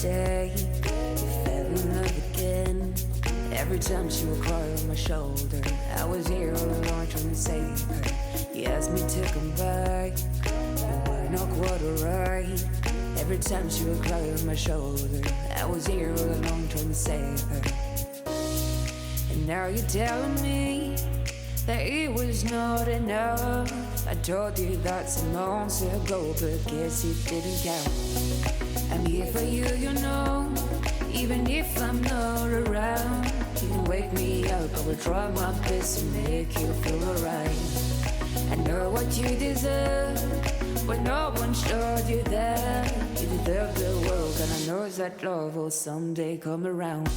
day you fell in love again. Every time she would cry on my shoulder, I was here all alone trying to save her. You asked me to come back, but why not quite alright? Every time she would cry on my shoulder, I was here all alone trying to save her. And now you're telling me that it was not enough. I told you that some months ago, but guess it didn't count. I'm here for you, you know, even if I'm not around. You can wake me up, I will try my best to make you feel alright. I know what you deserve, but no one showed you that. You deserve the world, and I know that love will someday come around.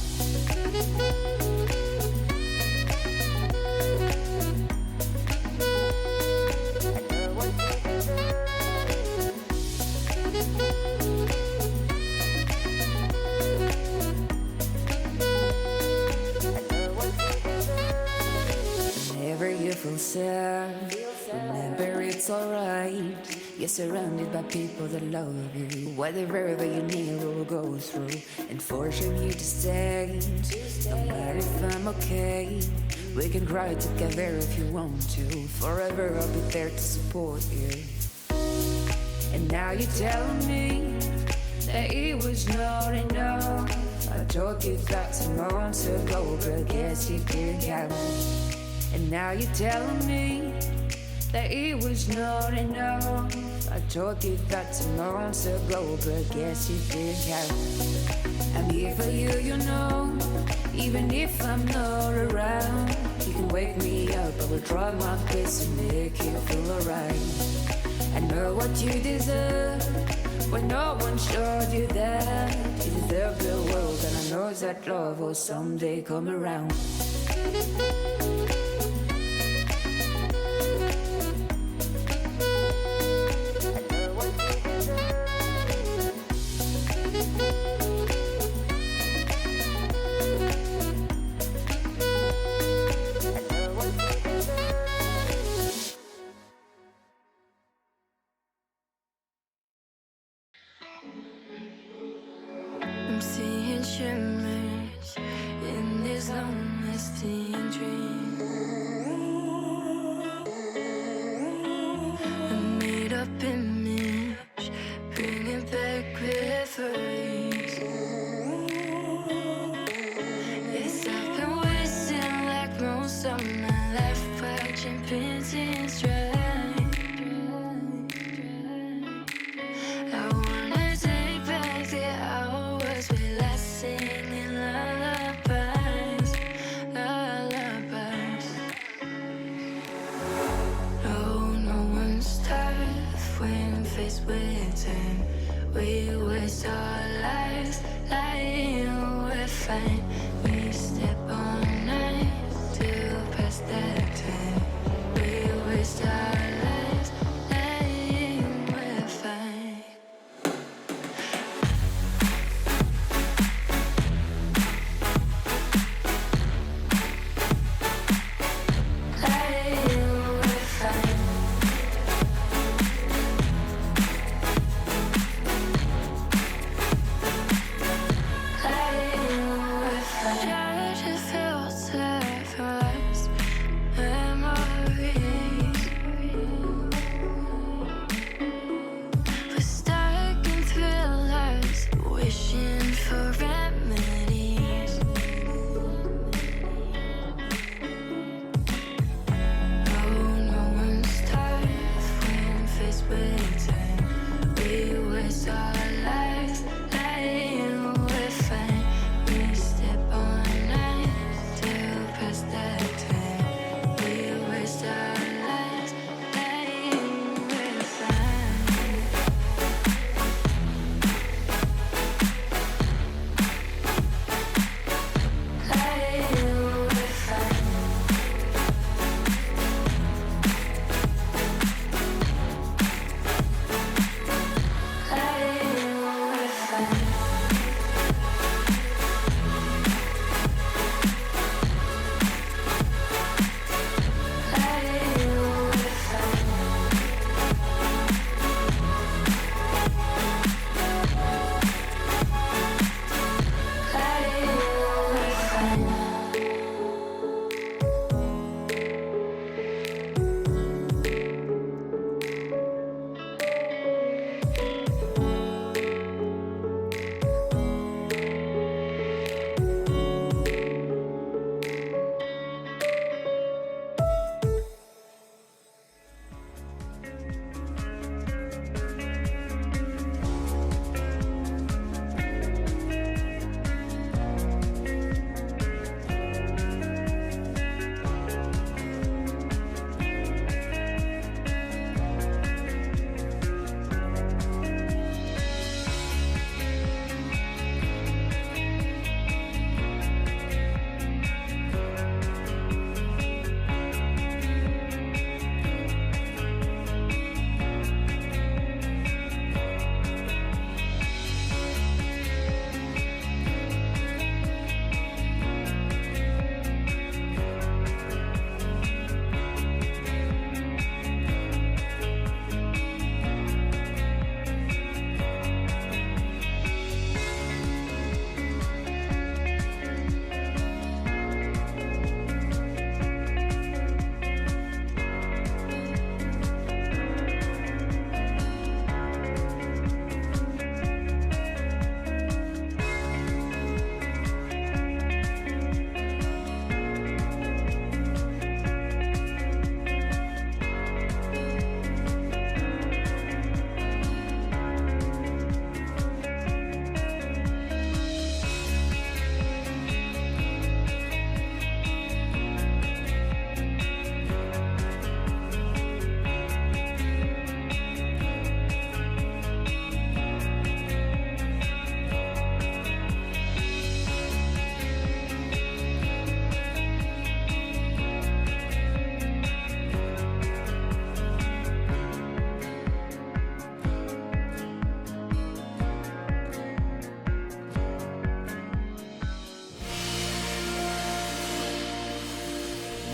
You feel sad, remember it's alright. You're surrounded by people that love you. Whatever you need will go through and forcing you to stay. No matter if I'm okay, we can cry together if you want to. Forever I'll be there to support you. And now you're telling me that it was not enough. I told you that some months ago, but I guess you didn't count. And now you're telling me that it was not enough. I told you that some months ago, but I guess you didn't count. I'm here for you, you know, even if I'm not around. You can wake me up, I will try my best to make you feel alright. I know what you deserve, but no one showed you that. You deserve the world, and I know that love will someday come around. I'm seeing shimmers in this long-lasting dream. A made-up image, bringing back memories. Yes, I've been wasting like most of my life, watching painting stride. Singing lullabies. with time. We waste our lives lying, we're fine. We step on knives to pass that time. We waste our lives lying, we're fine. Lying, we're fine. Try to filter first memories. We're stuck in thrillers, wishing for remedies. Oh, no one's tough when faced with time. We waste our lives lying, we're fine. We step on knives to pass that time. We waste our lives lying, we're fine. Lying, we're fine. Lying, we're fine. Lying, we're fine. Lying, we're fine.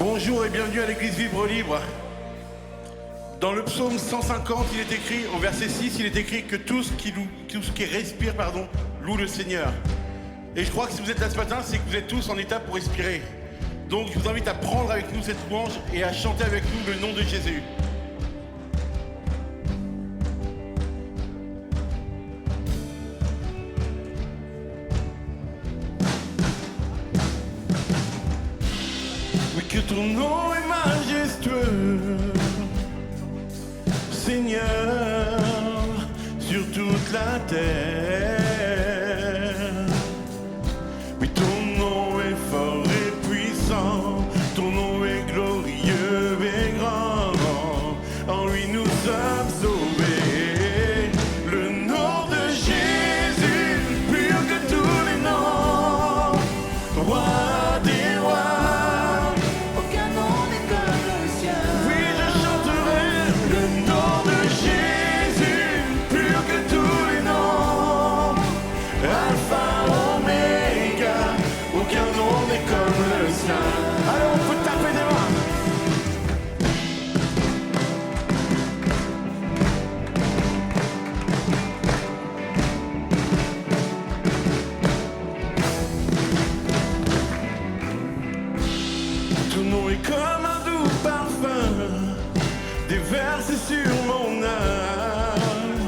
Bonjour et bienvenue à l'église Vivre Libre. Dans le psaume 150, il est écrit, au verset 6, il est écrit que tout ce qui respire, loue le Seigneur. Et je crois que si vous êtes là ce matin, c'est que vous êtes tous en état pour respirer. Donc je vous invite à prendre avec nous cette louange et à chanter avec nous le nom de Jésus. Oui, que ton nom est majestueux, Seigneur, sur toute la terre. Oui, ton nom est fort et puissant, ton nom est glorieux et grand. En lui nous sommes sauvés. n'est comme le sien. Alors on peut taper des mains. Ton nom est comme un doux parfum, déversé sur mon âme,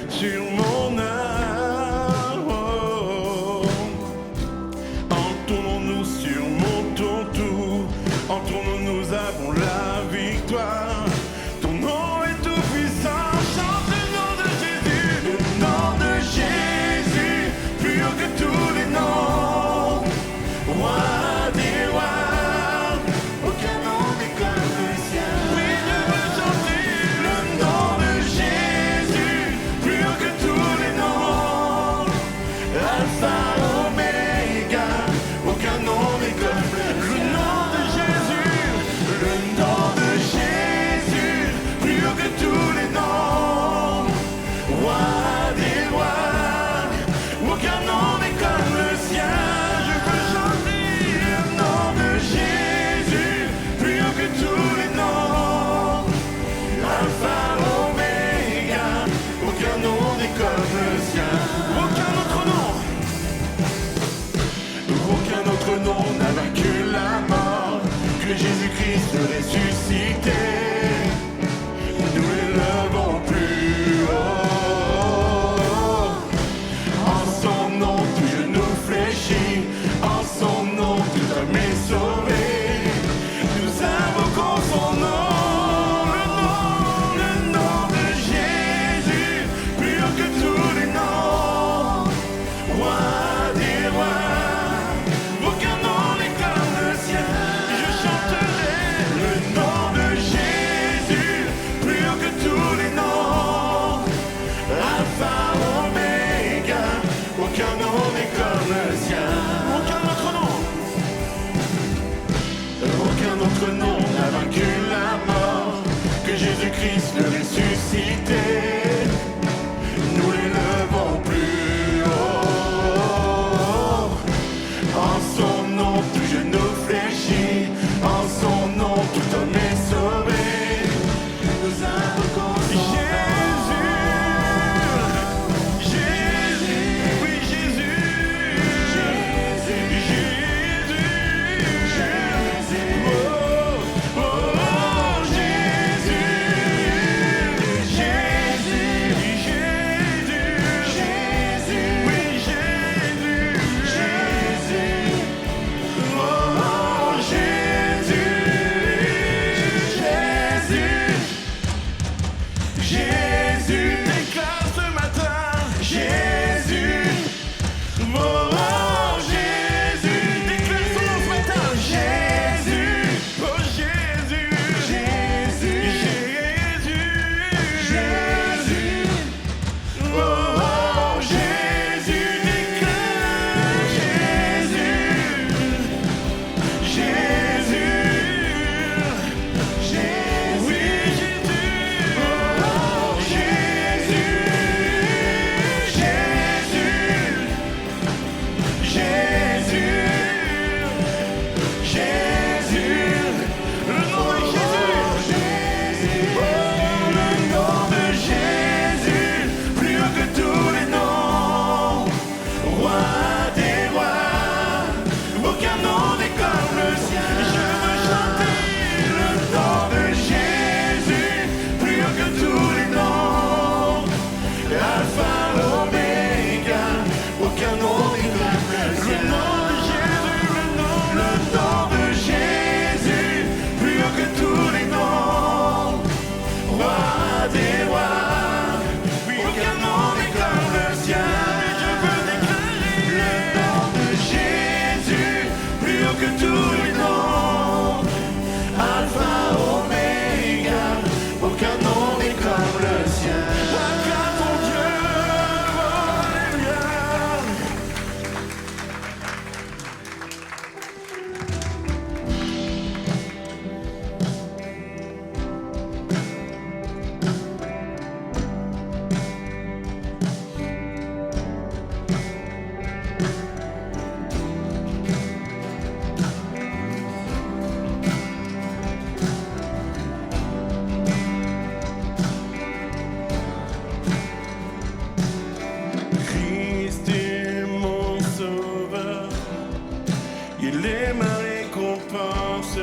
sur mon âme. Oh. Entourons-nous, surmontons tout, entre nous avons la victoire. Ton nom est tout puissant, chante le nom de Jésus, le nom de Jésus, plus haut que tous les noms. Roi des rois, aucun nom n'est comme le sien. Oui, je veux chanter le nom de Jésus, plus haut que tous les noms. Alpha, Oméga, aucun nom n'est comme le nom de Jésus, le nom de Jésus, plus haut que tous les noms. Roi des rois, aucun nom n'est comme le sien. Je veux chanter le nom de Jésus, plus haut que tous les noms. Alpha, Oméga, aucun nom n'est comme le sien. Aucun autre nom. Aucun autre nom n'a vaincu la mort que Jésus-Christ ressuscité. Nous l'élevons plus haut. En son nom, tout genou fléchit. En son nom, tout homme est sauvé. Nous invoquons son nom. Le nom de Jésus, plus haut que tous les noms. Roi des rois, aucun nom n'est comme le sien. Je chanterai le nom de Jésus, plus haut que tous les noms. Alpha, Oméga, aucun nom n'est comme le sien. Aucun autre nom. Aucun autre nom n'a vaincu la mort que Jésus-Christ le ressuscité. Nous l'élevons plus haut. En son nom, tout genou fléchit. En son nom, tout homme est sauvé. Nous invoquons son Jésus. Jésus, oui Jésus. Jésus, Jésus. Oh, oh, Jésus. Jésus, Jésus. Oui Jésus. Jésus. Oh, Jésus. Jésus. Jésus, déclare ce matin. Jésus. Oh, Jésus, déclare son nom ce matin. Jésus. Oh, Jésus. Jésus. Jésus. Oh, Jésus, déclare Jésus. Jésus. Oui, Jésus. Oh, Jésus. que tous les noms. récompense.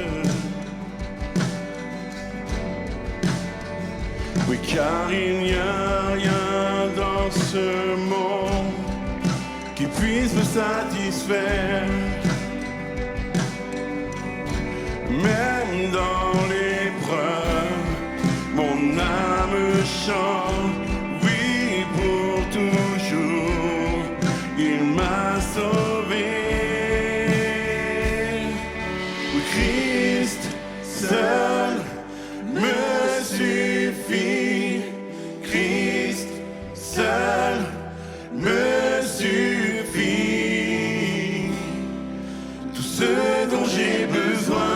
Oui, car il n'y a rien dans ce monde qui puisse me satisfaire. Même dans l'épreuve, mon âme chante, oui, pour toujours, il m'a sauvé. Oui, Christ seul me suffit, Christ seul me suffit. Tout ce dont j'ai besoin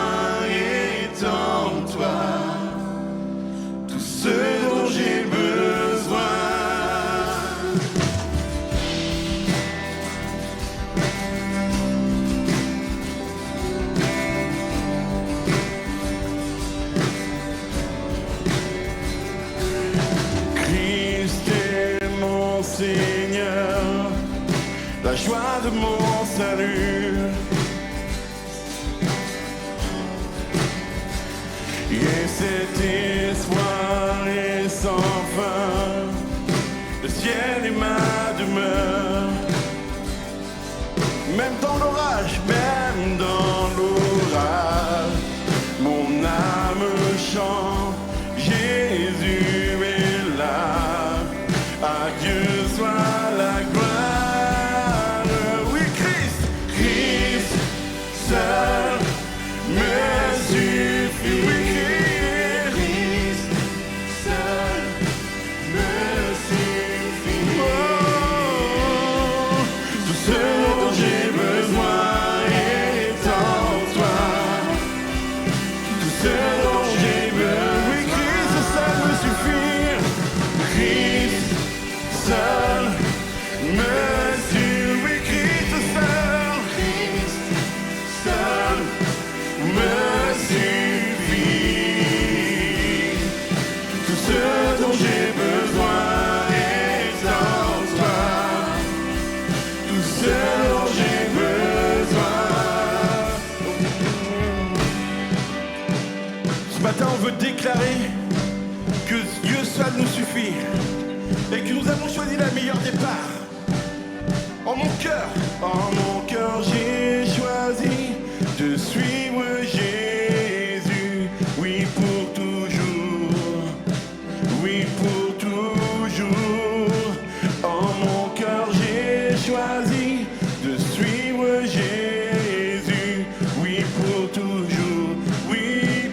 est en toi, tout ce dont j'ai besoin. Christ est mon Seigneur, la joie de mon salut. Et cet espoir est sans fin, le ciel est ma demeure. Même dans l'orage, même dans l'orage, mon âme chante, Jésus est là, à Dieu soit la gloire. Oui, Christ, Christ seul me suffit. Oui, Christ seul me suffit. Oh, tout ce dont j'ai besoin est en toi. Tout ce dont j'ai besoin. Oui, Christ seul me suffit. Christ seul me suffit. Oui, Christ seul. Christ seul me suffit. Tout ce dont j'ai besoin est en toi. Tout ce dont j'ai besoin. Ce matin, on veut déclarer que Dieu seul nous suffit et que nous avons choisi la meilleure des parts. En mon cœur, j'ai choisi de suivre Jésus, oui pour toujours, oui pour toujours. En mon cœur, j'ai choisi de suivre Jésus, oui pour toujours, oui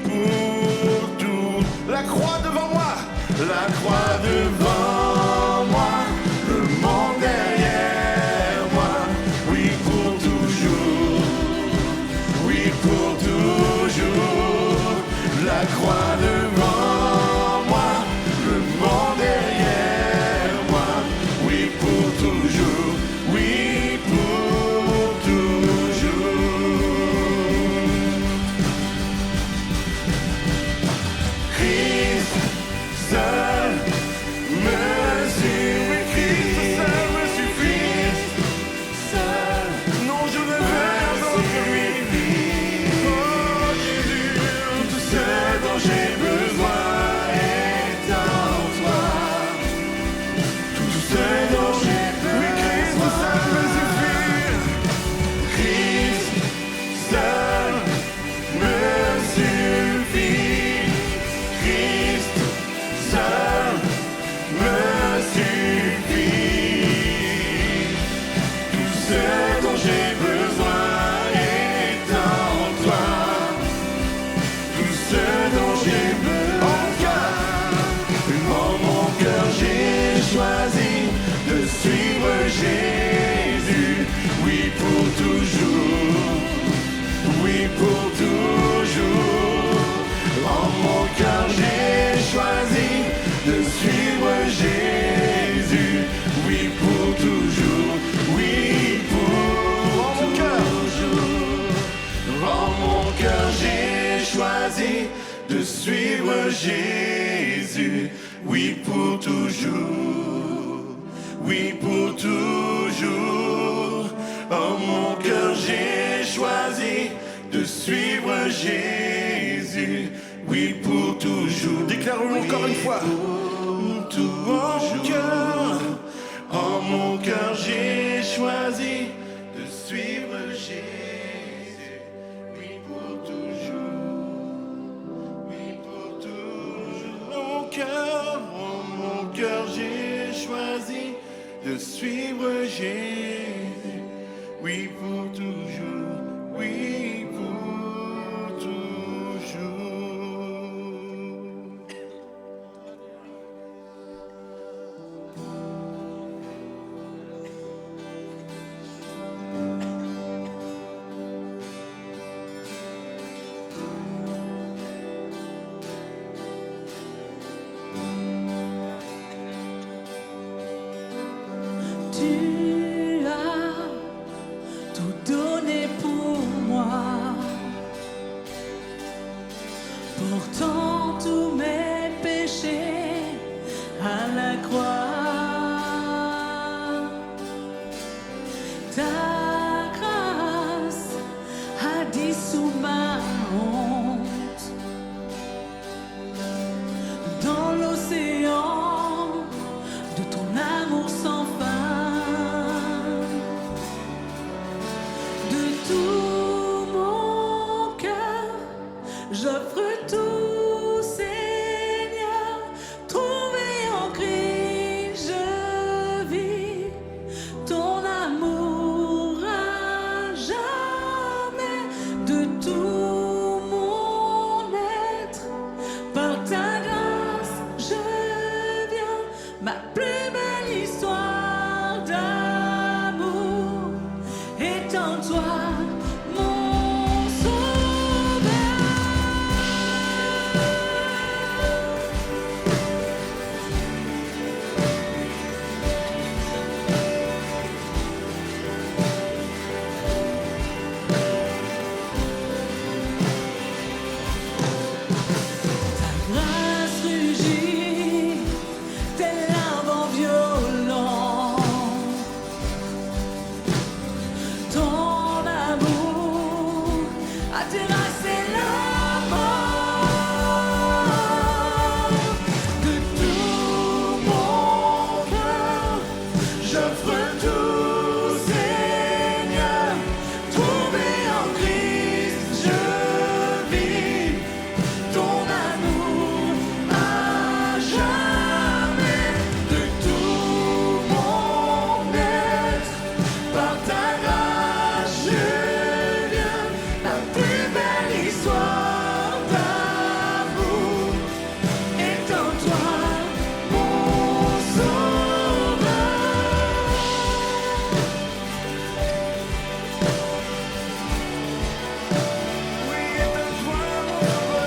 pour tout. La croix devant moi, la croix devant moi, le monde derrière moi, oui pour toujours, oui pour toujours. La croix devant moi, le monde derrière moi, oui pour toujours, oui pour toujours. Christ seul me suffit, Christ seul me suffit, seul. Non, je ne veux rien d'autre que lui. Oh Jésus, tout ce dont j'ai besoin est en toi. Tout ce dont j'ai besoin, oui, Christ seul me suffit. Christ seul me suffit. Christ seul me suffit. Tout ce dont j'ai besoin est en toi. Tout ce dont j'ai besoin. En mon cœur, j'ai choisi de suivre Jésus. Oui pour toujours, oui pour toujours. En mon cœur, j'ai choisi de suivre Jésus. Oui pour toujours, oui pour toujours. En mon cœur, j'ai choisi de suivre Jésus. Oui pour toujours, oui pour toujours. En mon cœur, j'ai choisi de suivre Jésus, oui pour toujours. Déclarons encore une fois. Pour tout en mon cœur j'ai choisi de suivre Jésus, oui pour toujours, oui pour toujours. En mon cœur j'ai choisi de suivre Jésus, oui pour toujours, oui pour toujours. Tu as tout donné pour moi, portant tous mes péchés à la croix. Ta grâce a dissous ma honte dans l'océan de ton amour sans fin. De tout mon cœur, j'offre tout, Seigneur. Trouvé en Christ, je vis ton amour à jamais. De tout mon être, par ta grâce, je viens. Ma plus belle histoire d'amour est en toi, mon sauveur. Ta grâce rugit, tel un vent violent. Ton amour a terrassé la mort. De tout mon cœur, j'offre tout, Seigneur. Trouvé en Christ, je vis ton amour à jamais. De tout mon être, par ta grâce je viens. La plus belle histoire d'amour est en toi, mon sauveur. Oui, est en toi, mon sauveur.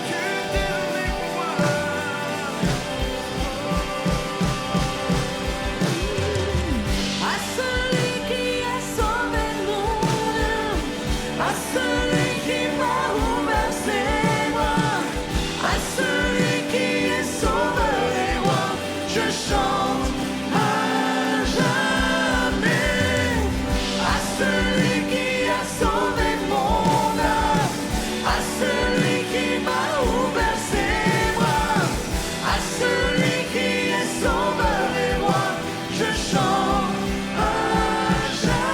Tu t'es donné pour moi. À celui qui a sauvé mon âme, à celui qui m'a ouvert ses bras, à celui qui est sauveur et roi, je chante à jamais. À celui qui a sauvé mon âme, à celui qui m'a ouvert ses bras, à celui qui est sauveur et roi, je chante à jamais.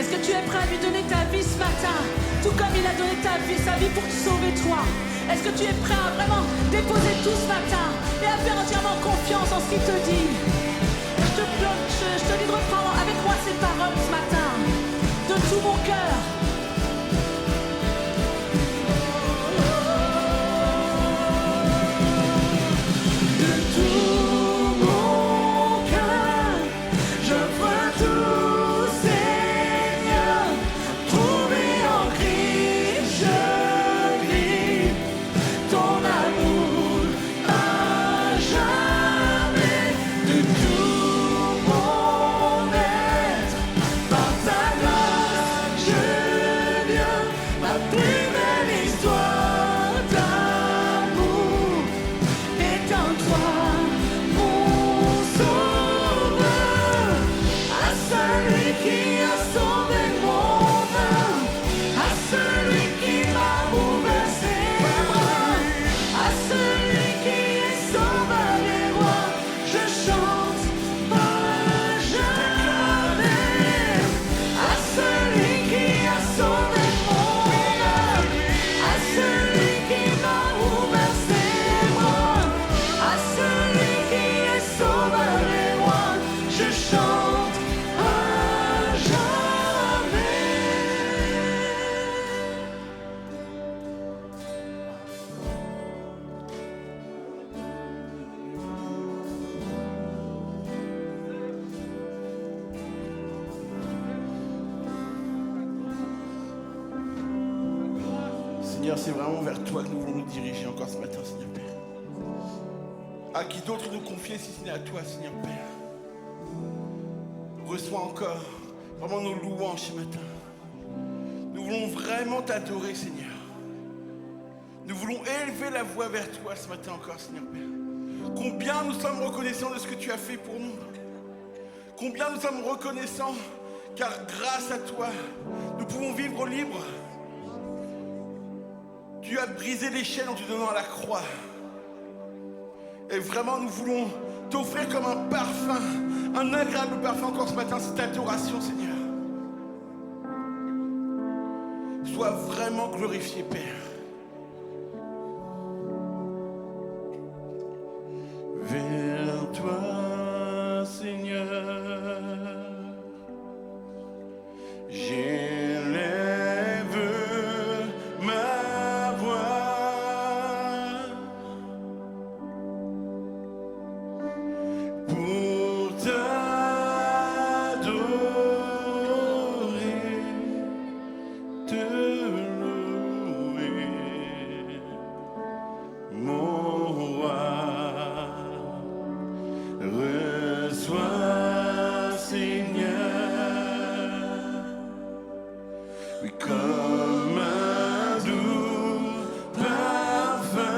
Est-ce que tu es prêt à lui donner ta vie ce matin? Tout comme il a donné sa vie pour te sauver toi. Est-ce que tu es prêt à vraiment déposer tout ce matin et à faire entièrement confiance en ce qu'il te dit? Je te dis de reprendre avec moi ces paroles ce matin, de tout mon cœur. Seigneur, c'est vraiment vers toi que nous voulons nous diriger encore ce matin, Seigneur Père. À qui d'autre nous confier si ce n'est à toi, Seigneur Père. Reçois encore vraiment nos louanges ce matin. Nous voulons vraiment t'adorer, Seigneur. Nous voulons élever la voix vers toi ce matin encore, Seigneur Père. Combien nous sommes reconnaissants de ce que tu as fait pour nous. Combien nous sommes reconnaissants, car grâce à toi, nous pouvons vivre libres. Tu as brisé les chaînes en te donnant à la croix. Et vraiment, nous voulons t'offrir comme un parfum, un agréable parfum encore ce matin, cette adoration, Seigneur. Sois vraiment glorifié, Père. Vers toi, Seigneur, j'élève ma voix pour t'adorer, te louer, mon roi. Reçois, Seigneur, oui, comme un doux parfum,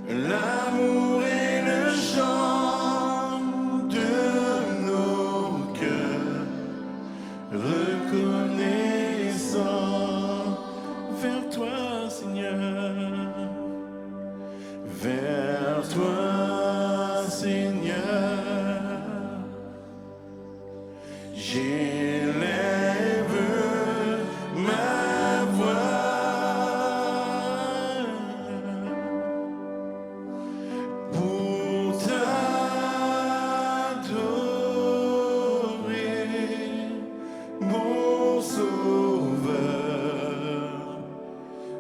l'amour et le chant de nos cœurs, reconnaissant vers toi, Seigneur. Vers toi, Seigneur, j'élève ma voix pour t'adorer, mon Sauveur,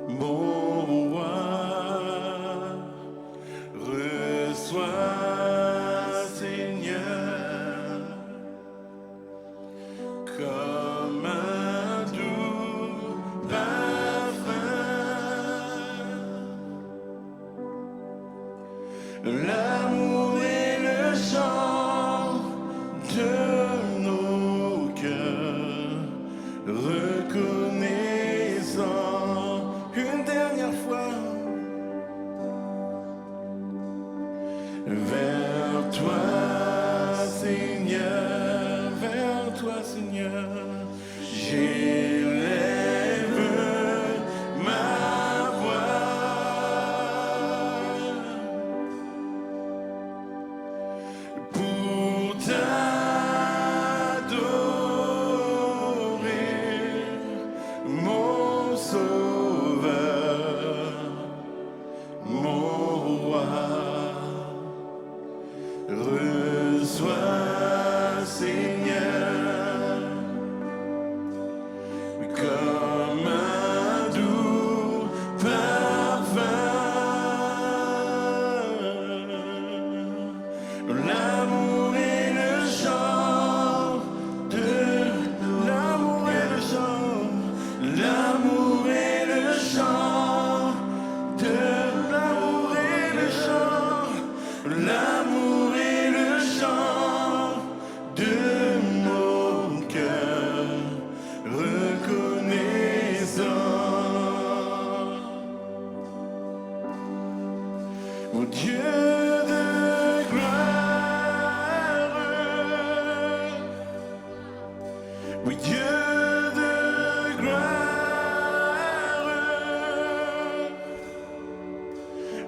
mon roi. Reçois, Seigneur, comme un doux parfum, l'amour et le chant de nos cœurs, reconnaissant une dernière fois. Vers toi, Seigneur, vers toi, Seigneur. Oui, Dieu de gloire.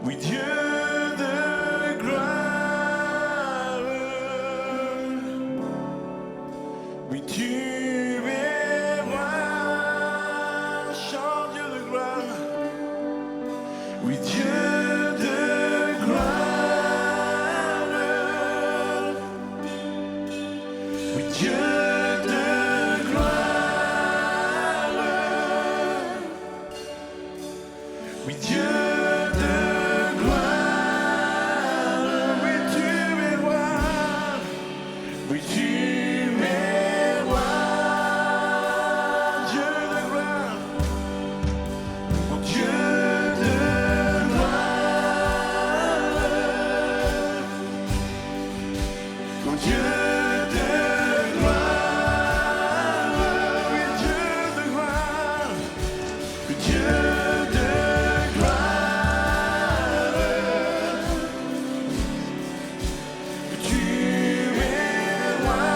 Oui, Dieu de gloire. Oui, tu es roi. Chante Dieu de gloire. Oui, Dieu de gloire. Oui, Dieu de gloire. Oui, Dieu de gloire. Oui, tu es roi. Oui, tu es roi. Dieu de gloire. Mon Dieu de gloire. Mon Dieu de gloire. Oui, Dieu de gloire. Oui, Dieu de gloire. Tu es roi.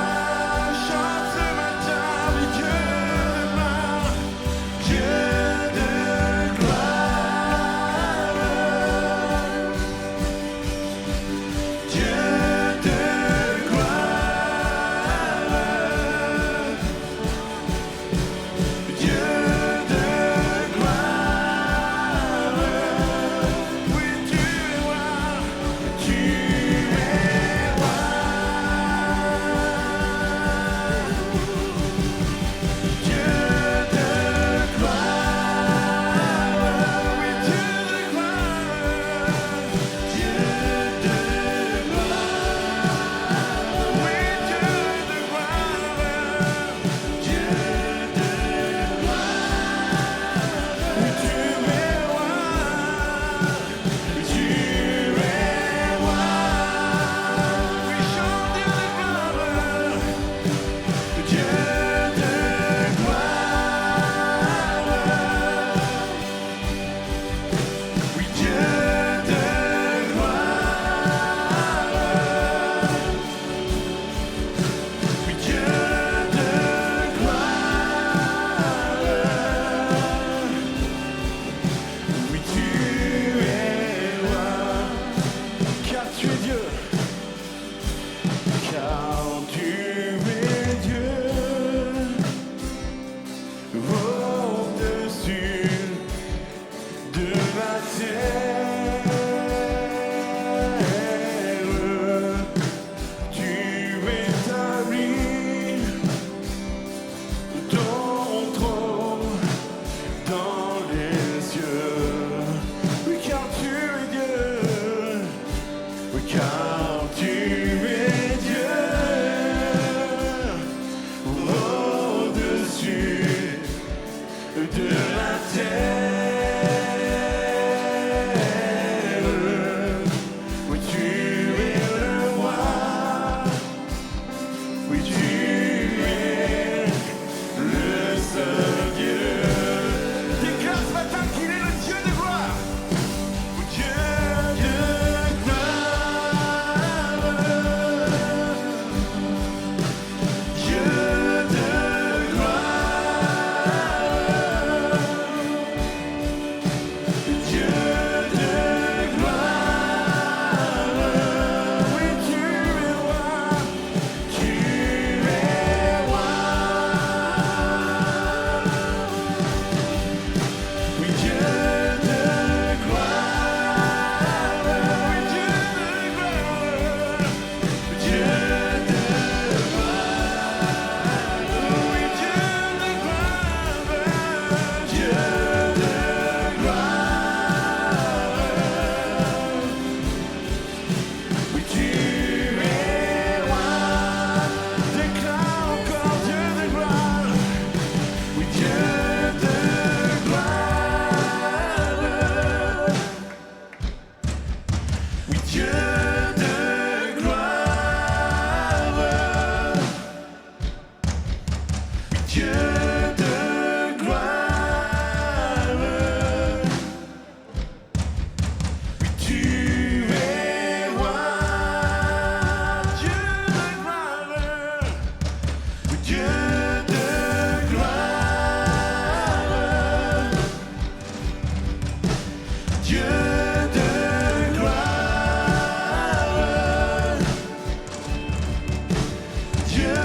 Dieu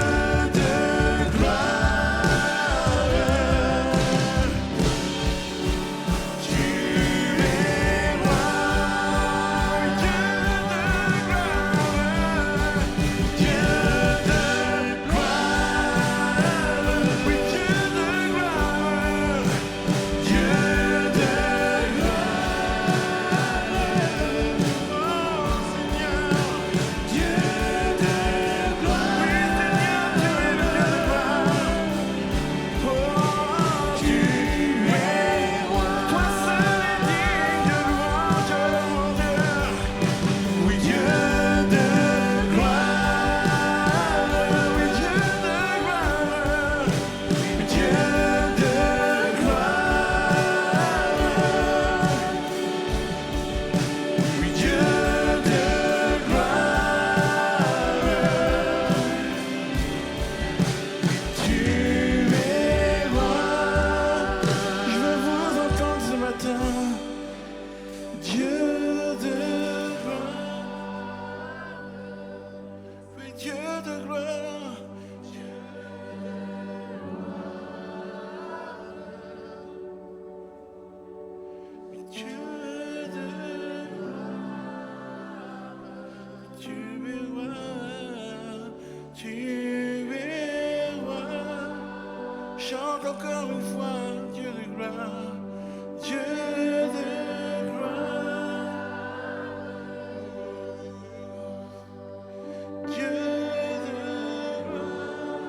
de gloire, tu es roi. Dieu de gloire, Dieu de gloire, oui, Dieu de gloire, Dieu de Chante encore une fois, Dieu de gloire, Dieu de gloire, Dieu de gloire,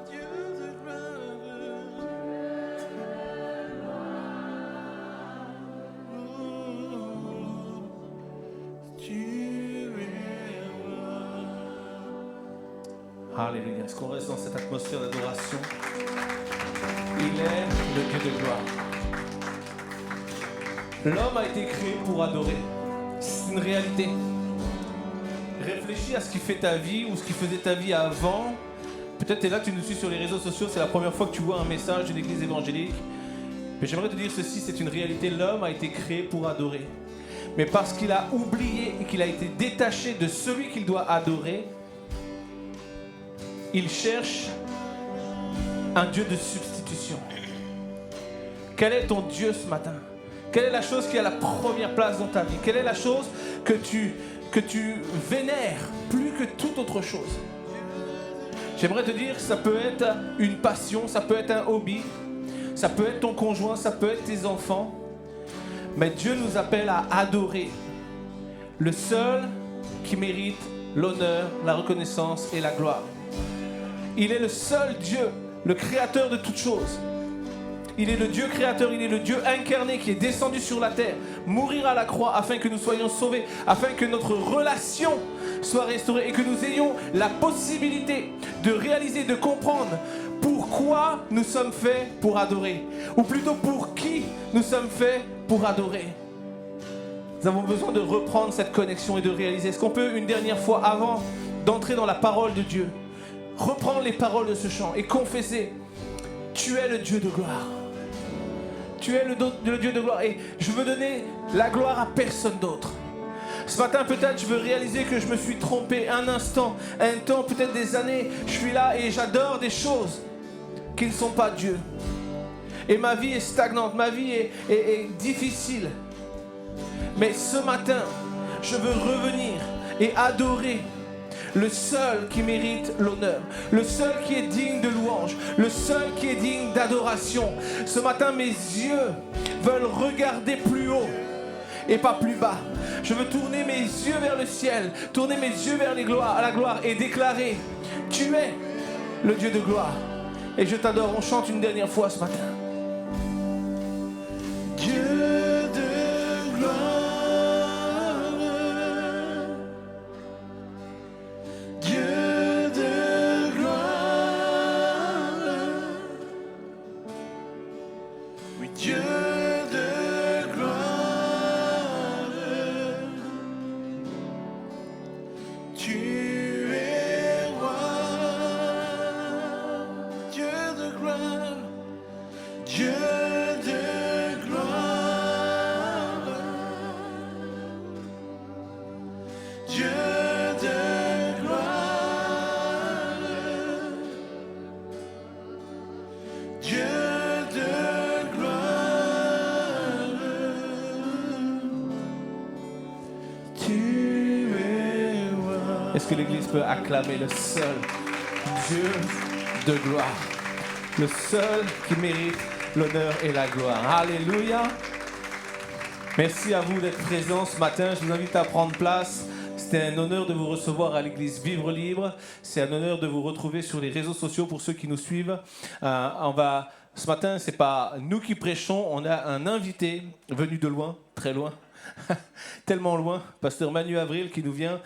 Dieu de gloire, tu es roi. Alléluia. Est-ce qu'on reste dans cette atmosphère d'adoration? Il est le Dieu de gloire. L'homme a été créé pour adorer. C'est une réalité. Réfléchis à ce qui fait ta vie ou ce qui faisait ta vie avant. Peut-être tu es là, tu nous suis sur les réseaux sociaux, c'est la première fois que tu vois un message d'une église évangélique. Mais j'aimerais te dire ceci, c'est une réalité. L'homme a été créé pour adorer. Mais parce qu'il a oublié et qu'il a été détaché de celui qu'il doit adorer, il cherche un Dieu de substitution. Quel est ton Dieu ce matin? Quelle est la chose qui a la première place dans ta vie? Quelle est la chose que tu vénères plus que toute autre chose? J'aimerais te dire, ça peut être une passion, ça peut être un hobby, ça peut être ton conjoint, ça peut être tes enfants. Mais Dieu nous appelle à adorer le seul qui mérite l'honneur, la reconnaissance et la gloire. Il est le seul Dieu, le créateur de toutes choses. Il est le Dieu créateur, il est le Dieu incarné qui est descendu sur la terre, mourir à la croix afin que nous soyons sauvés, afin que notre relation soit restaurée et que nous ayons la possibilité de réaliser, de comprendre pourquoi nous sommes faits pour adorer, ou plutôt pour qui nous sommes faits pour adorer. Nous avons besoin de reprendre cette connexion et de réaliser. Est-ce qu'on peut une dernière fois, avant d'entrer dans la parole de Dieu, reprendre les paroles de ce chant et confesser: tu es le Dieu de gloire. Tu es le Dieu de gloire et je veux donner la gloire à personne d'autre. Ce matin, peut-être, je veux réaliser que je me suis trompé un instant, un temps, peut-être des années. Je suis là et j'adore des choses qui ne sont pas Dieu. Et ma vie est stagnante, ma vie est difficile. Mais ce matin, je veux revenir et adorer le seul qui mérite l'honneur, le seul qui est digne de louange, le seul qui est digne d'adoration. Ce matin, mes yeux veulent regarder plus haut et pas plus bas. Je veux tourner mes yeux vers le ciel, tourner mes yeux vers la gloire et déclarer: tu es le Dieu de gloire. Et je t'adore. On chante une dernière fois ce matin. Dieu de gloire, Dieu de gloire, oui, Dieu de gloire, tu es roi, Dieu de gloire, Dieu de gloire. Est-ce que l'Église peut acclamer le seul Dieu de gloire, le seul qui mérite l'honneur et la gloire? Alléluia! Merci à vous d'être présents ce matin. Je vous invite à prendre place. C'était un honneur de vous recevoir à l'église Vivre Libre. C'est un honneur de vous retrouver sur les réseaux sociaux pour ceux qui nous suivent. Ce matin, c'est pas nous qui prêchons. On a un invité venu de loin, très loin, tellement loin. Pasteur Manu Avril qui nous vient.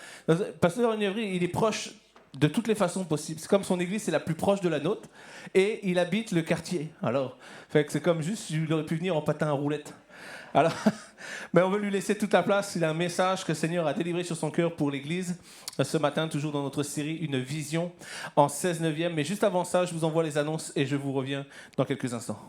Pasteur Manu Avril, il est proche de toutes les façons possibles. C'est comme son église, c'est la plus proche de la nôtre. Et il habite le quartier. Alors, fait que c'est comme juste, il aurait pu venir en patin à roulette. Alors, mais on veut lui laisser toute la place. Il a un message que le Seigneur a délivré sur son cœur pour l'Église. Ce matin, toujours dans notre série, une vision en 16/9. Mais juste avant ça, je vous envoie les annonces et je vous reviens dans quelques instants.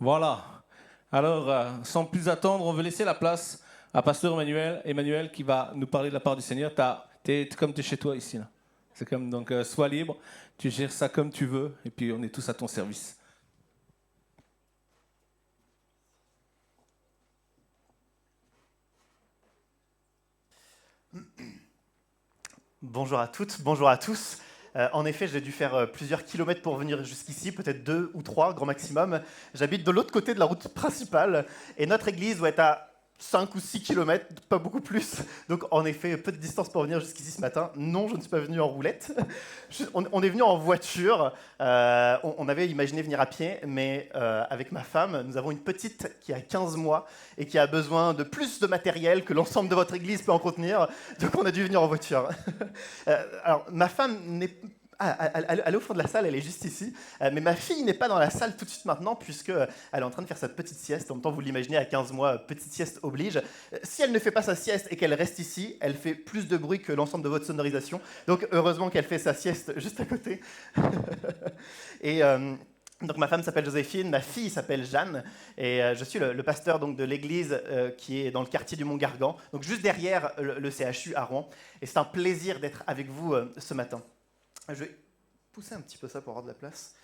Voilà. Alors, sans plus attendre, on veut laisser la place à Pasteur Emmanuel qui va nous parler de la part du Seigneur. T'es comme tu es chez toi ici. Là. C'est comme, donc, sois libre, tu gères ça comme tu veux, et puis on est tous à ton service. Bonjour à toutes, bonjour à tous. En effet, j'ai dû faire plusieurs kilomètres pour venir jusqu'ici, peut-être 2 ou 3, grand maximum. J'habite de l'autre côté de la route principale et notre église doit être à 5 ou 6 kilomètres, pas beaucoup plus. Donc en effet, peu de distance pour venir jusqu'ici ce matin. Non, je ne suis pas venu en roulette. On est venu en voiture. On avait imaginé venir à pied, mais avec ma femme, nous avons une petite qui a 15 mois et qui a besoin de plus de matériel que l'ensemble de votre église peut en contenir. Donc on a dû venir en voiture. Alors ma femme n'est elle est au fond de la salle, elle est juste ici. Mais ma fille n'est pas dans la salle tout de suite maintenant, puisqu'elle est en train de faire sa petite sieste. En même temps, vous l'imaginez, à 15 mois, petite sieste oblige. Si elle ne fait pas sa sieste et qu'elle reste ici, elle fait plus de bruit que l'ensemble de votre sonorisation. Donc, heureusement qu'elle fait sa sieste juste à côté. Et donc, ma femme s'appelle Joséphine, ma fille s'appelle Jeanne. Et je suis le pasteur donc, de l'église qui est dans le quartier du Mont-Gargan, donc juste derrière le CHU à Rouen. Et c'est un plaisir d'être avec vous ce matin. Je vais pousser un petit peu ça pour avoir de la place.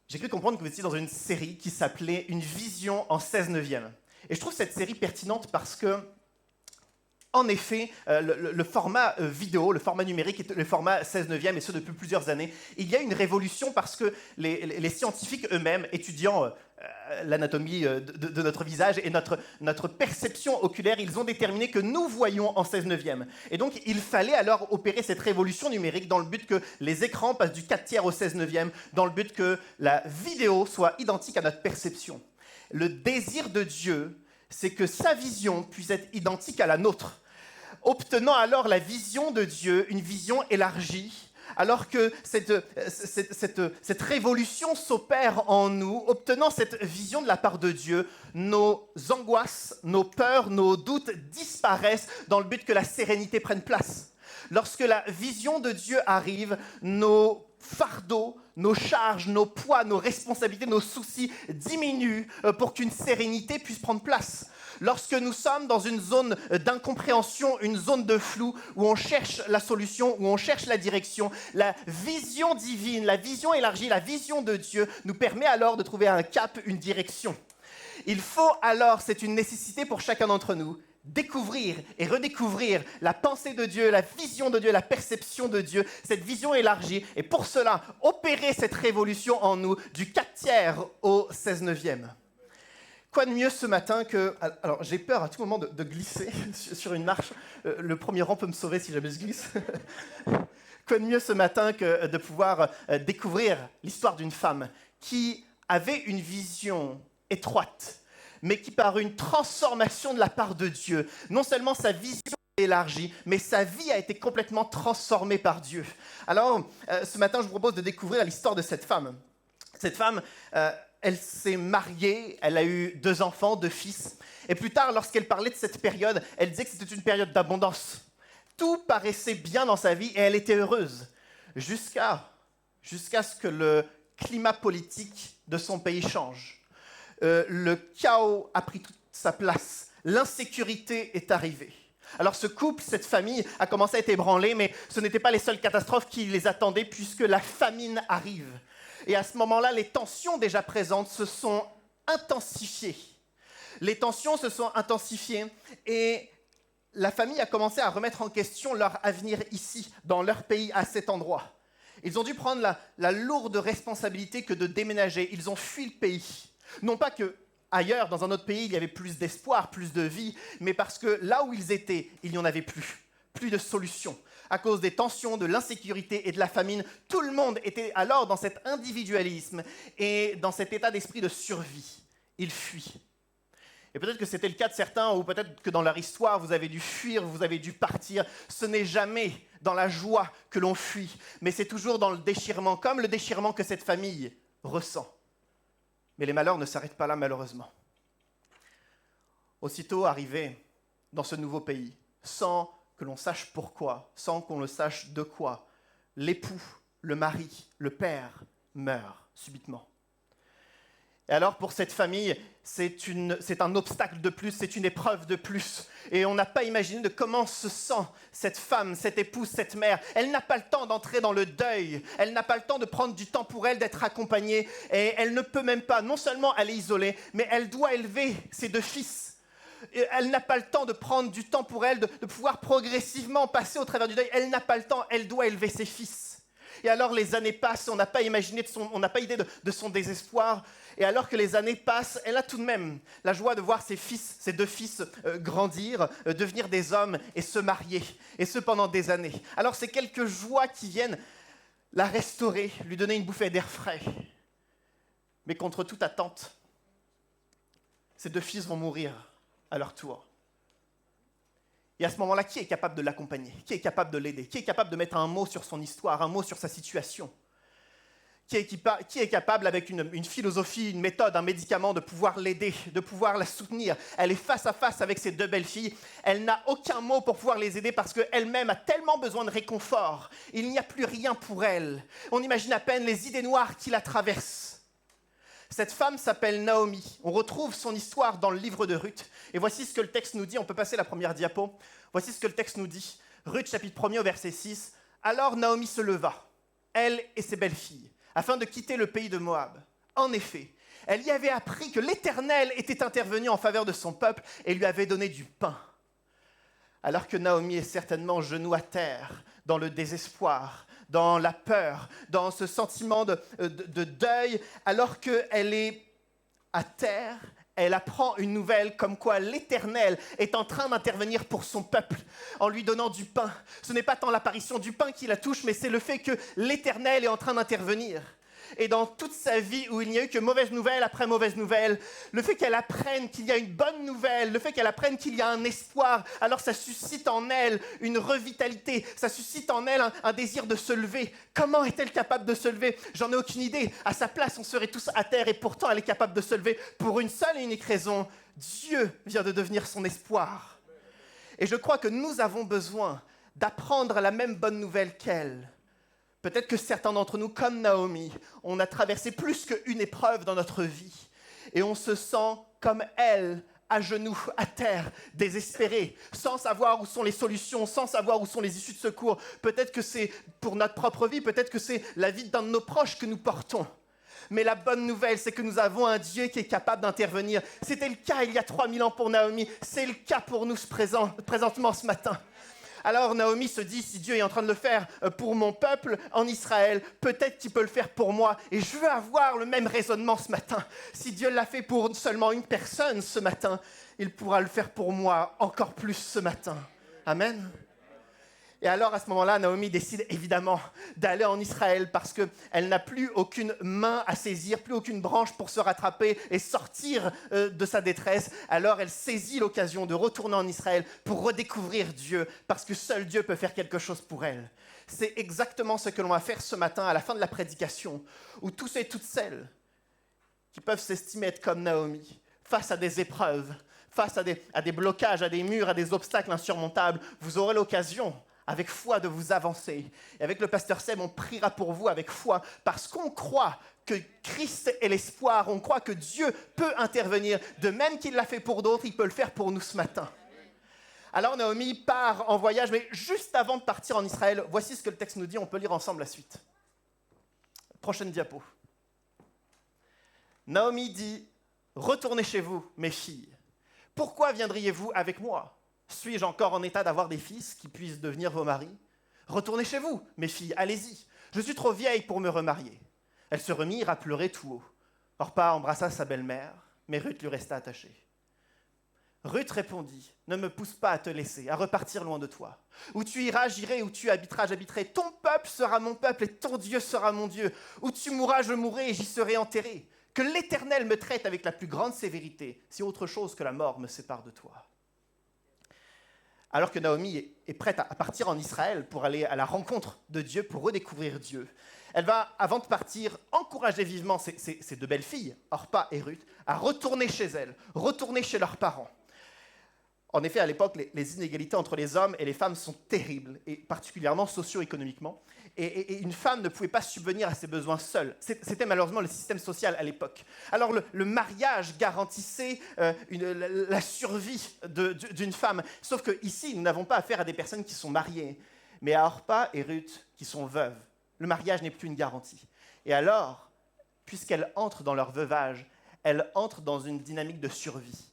J'ai cru comprendre que vous étiez dans une série qui s'appelait « Une vision en 16/9 ». Et je trouve cette série pertinente parce que, en effet, le format vidéo, le format numérique est le format 16/9, et ce depuis plusieurs années. Il y a une révolution parce que les scientifiques eux-mêmes, étudiant l'anatomie de notre visage et notre perception oculaire, ils ont déterminé que nous voyons en 16/9. Et donc, il fallait alors opérer cette révolution numérique dans le but que les écrans passent du 4/3 au 16/9, dans le but que la vidéo soit identique à notre perception. Le désir de Dieu, c'est que sa vision puisse être identique à la nôtre, obtenant alors la vision de Dieu, une vision élargie, alors que cette révolution s'opère en nous, obtenant cette vision de la part de Dieu, nos angoisses, nos peurs, nos doutes disparaissent dans le but que la sérénité prenne place. Lorsque la vision de Dieu arrive, nos fardeaux, nos charges, nos poids, nos responsabilités, nos soucis diminuent pour qu'une sérénité puisse prendre place. Lorsque nous sommes dans une zone d'incompréhension, une zone de flou, où on cherche la solution, où on cherche la direction, la vision divine, la vision élargie, la vision de Dieu nous permet alors de trouver un cap, une direction. Il faut alors, c'est une nécessité pour chacun d'entre nous, découvrir et redécouvrir la pensée de Dieu, la vision de Dieu, la perception de Dieu, cette vision élargie, et pour cela, opérer cette révolution en nous du 4e au 16e. Quoi de mieux ce matin que... Alors, j'ai peur à tout moment de glisser sur une marche. Le premier rang peut me sauver si jamais je glisse. Quoi de mieux ce matin que de pouvoir découvrir l'histoire d'une femme qui avait une vision étroite, mais qui, par une transformation de la part de Dieu, non seulement sa vision est élargie, mais sa vie a été complètement transformée par Dieu. Alors, ce matin, je vous propose de découvrir l'histoire de cette femme. Cette femme... elle s'est mariée, elle a eu 2 enfants, 2 fils. Et plus tard, lorsqu'elle parlait de cette période, elle disait que c'était une période d'abondance. Tout paraissait bien dans sa vie et elle était heureuse. Jusqu'à ce que le climat politique de son pays change. Le chaos a pris toute sa place. L'insécurité est arrivée. Alors ce couple, cette famille, a commencé à être ébranlée, mais ce n'étaient pas les seules catastrophes qui les attendaient puisque la famine arrive. Et à ce moment-là, les tensions déjà présentes se sont intensifiées. Les tensions se sont intensifiées et la famille a commencé à remettre en question leur avenir ici, dans leur pays, à cet endroit. Ils ont dû prendre la lourde responsabilité que de déménager. Ils ont fui le pays. Non pas que ailleurs, dans un autre pays, il y avait plus d'espoir, plus de vie, mais parce que là où ils étaient, il n'y en avait plus de solution. À cause des tensions, de l'insécurité et de la famine, tout le monde était alors dans cet individualisme et dans cet état d'esprit de survie. Ils fuient. Et peut-être que c'était le cas de certains, ou peut-être que dans leur histoire, vous avez dû fuir, vous avez dû partir. Ce n'est jamais dans la joie que l'on fuit, mais c'est toujours dans le déchirement, comme le déchirement que cette famille ressent. Mais les malheurs ne s'arrêtent pas là, malheureusement. Aussitôt arrivé dans ce nouveau pays, sans que l'on sache pourquoi, sans qu'on le sache de quoi, l'époux, le mari, le père meurt subitement. Et alors pour cette famille, c'est un obstacle de plus, c'est une épreuve de plus. Et on n'a pas imaginé de comment se sent cette femme, cette épouse, cette mère. Elle n'a pas le temps d'entrer dans le deuil, elle n'a pas le temps de prendre du temps pour elle, d'être accompagnée. Et elle ne peut même pas, non seulement elle est isolée, mais elle doit élever ses 2 fils. Elle n'a pas le temps de prendre du temps pour elle, de pouvoir progressivement passer au travers du deuil. Elle n'a pas le temps, elle doit élever ses fils. Et alors les années passent, on n'a pas idée de son désespoir. Et alors que les années passent, elle a tout de même la joie de voir ses 2 fils grandir, devenir des hommes et se marier. Et ce pendant des années. Alors c'est quelques joies qui viennent la restaurer, lui donner une bouffée d'air frais. Mais contre toute attente, ses 2 fils vont mourir à leur tour. Et à ce moment-là, qui est capable de l'accompagner? Qui est capable de l'aider? Qui est capable de mettre un mot sur son histoire, un mot sur sa situation? Qui est capable, avec une philosophie, une méthode, un médicament, de pouvoir l'aider, de pouvoir la soutenir? Elle est face à face avec ses 2 belles filles. Elle n'a aucun mot pour pouvoir les aider parce qu'elle-même a tellement besoin de réconfort. Il n'y a plus rien pour elle. On imagine à peine les idées noires qui la traversent. Cette femme s'appelle Naomi. On retrouve son histoire dans le livre de Ruth. Et voici ce que le texte nous dit. On peut passer la première diapo. Voici ce que le texte nous dit. Ruth, chapitre 1er, au verset 6. Alors Naomi se leva, elle et ses belles-filles, afin de quitter le pays de Moab. En effet, elle y avait appris que l'Éternel était intervenu en faveur de son peuple et lui avait donné du pain. Alors que Naomi est certainement genou à terre, dans le désespoir, dans la peur, dans ce sentiment de deuil, alors qu'elle est à terre, elle apprend une nouvelle comme quoi l'Éternel est en train d'intervenir pour son peuple en lui donnant du pain. Ce n'est pas tant l'apparition du pain qui la touche, mais c'est le fait que l'Éternel est en train d'intervenir. Et dans toute sa vie où il n'y a eu que mauvaise nouvelle après mauvaise nouvelle, le fait qu'elle apprenne qu'il y a une bonne nouvelle, le fait qu'elle apprenne qu'il y a un espoir, alors ça suscite en elle une revitalité, ça suscite en elle un désir de se lever. Comment est-elle capable de se lever? J'en ai aucune idée. À sa place, on serait tous à terre et pourtant elle est capable de se lever pour une seule et unique raison. Dieu vient de devenir son espoir. Et je crois que nous avons besoin d'apprendre la même bonne nouvelle qu'elle. Peut-être que certains d'entre nous, comme Naomi, on a traversé plus qu'une épreuve dans notre vie. Et on se sent comme elle, à genoux, à terre, désespéré, sans savoir où sont les solutions, sans savoir où sont les issues de secours. Peut-être que c'est pour notre propre vie, peut-être que c'est la vie d'un de nos proches que nous portons. Mais la bonne nouvelle, c'est que nous avons un Dieu qui est capable d'intervenir. C'était le cas il y a 3000 ans pour Naomi. C'est le cas pour nous présentement ce matin. Alors Naomi se dit, si Dieu est en train de le faire pour mon peuple en Israël, peut-être qu'il peut le faire pour moi. Et je veux avoir le même raisonnement ce matin. Si Dieu l'a fait pour seulement une personne ce matin, il pourra le faire pour moi encore plus ce matin. Amen. Et alors, à ce moment-là, Naomi décide évidemment d'aller en Israël parce qu'elle n'a plus aucune main à saisir, plus aucune branche pour se rattraper et sortir de sa détresse. Alors, elle saisit l'occasion de retourner en Israël pour redécouvrir Dieu parce que seul Dieu peut faire quelque chose pour elle. C'est exactement ce que l'on va faire ce matin à la fin de la prédication, où tous et toutes celles qui peuvent s'estimer être comme Naomi, face à des épreuves, face à des blocages, à des murs, à des obstacles insurmontables, vous aurez l'occasion avec foi de vous avancer. Et avec le pasteur Seb, on priera pour vous avec foi, parce qu'on croit que Christ est l'espoir, on croit que Dieu peut intervenir. De même qu'il l'a fait pour d'autres, il peut le faire pour nous ce matin. Alors Naomi part en voyage, mais juste avant de partir en Israël, voici ce que le texte nous dit, on peut lire ensemble la suite. Prochaine diapo. Naomi dit, « Retournez chez vous, mes filles. Pourquoi viendriez-vous avec moi ? Suis-je encore en état d'avoir des fils qui puissent devenir vos maris ? Retournez chez vous, mes filles, allez-y. Je suis trop vieille pour me remarier. » Elles se remirent à pleurer tout haut. Orpa embrassa sa belle-mère, mais Ruth lui resta attachée. Ruth répondit, « Ne me pousse pas à te laisser, à repartir loin de toi. Où tu iras, j'irai, où tu habiteras, j'habiterai. Ton peuple sera mon peuple et ton Dieu sera mon Dieu. Où tu mourras, je mourrai et j'y serai enterré. Que l'Éternel me traite avec la plus grande sévérité, si autre chose que la mort me sépare de toi. » Alors que Naomi est prête à partir en Israël pour aller à la rencontre de Dieu, pour redécouvrir Dieu, elle va, avant de partir, encourager vivement ses deux belles filles, Orpa et Ruth, à retourner chez elles, retourner chez leurs parents. En effet, à l'époque, les inégalités entre les hommes et les femmes sont terribles, et particulièrement socio-économiquement. Et une femme ne pouvait pas subvenir à ses besoins seule. C'était malheureusement le système social à l'époque. Alors le mariage garantissait la survie d'une femme. Sauf qu'ici, nous n'avons pas affaire à des personnes qui sont mariées, mais à Orpa et Ruth qui sont veuves. Le mariage n'est plus une garantie. Et alors, puisqu'elles entrent dans leur veuvage, elles entrent dans une dynamique de survie.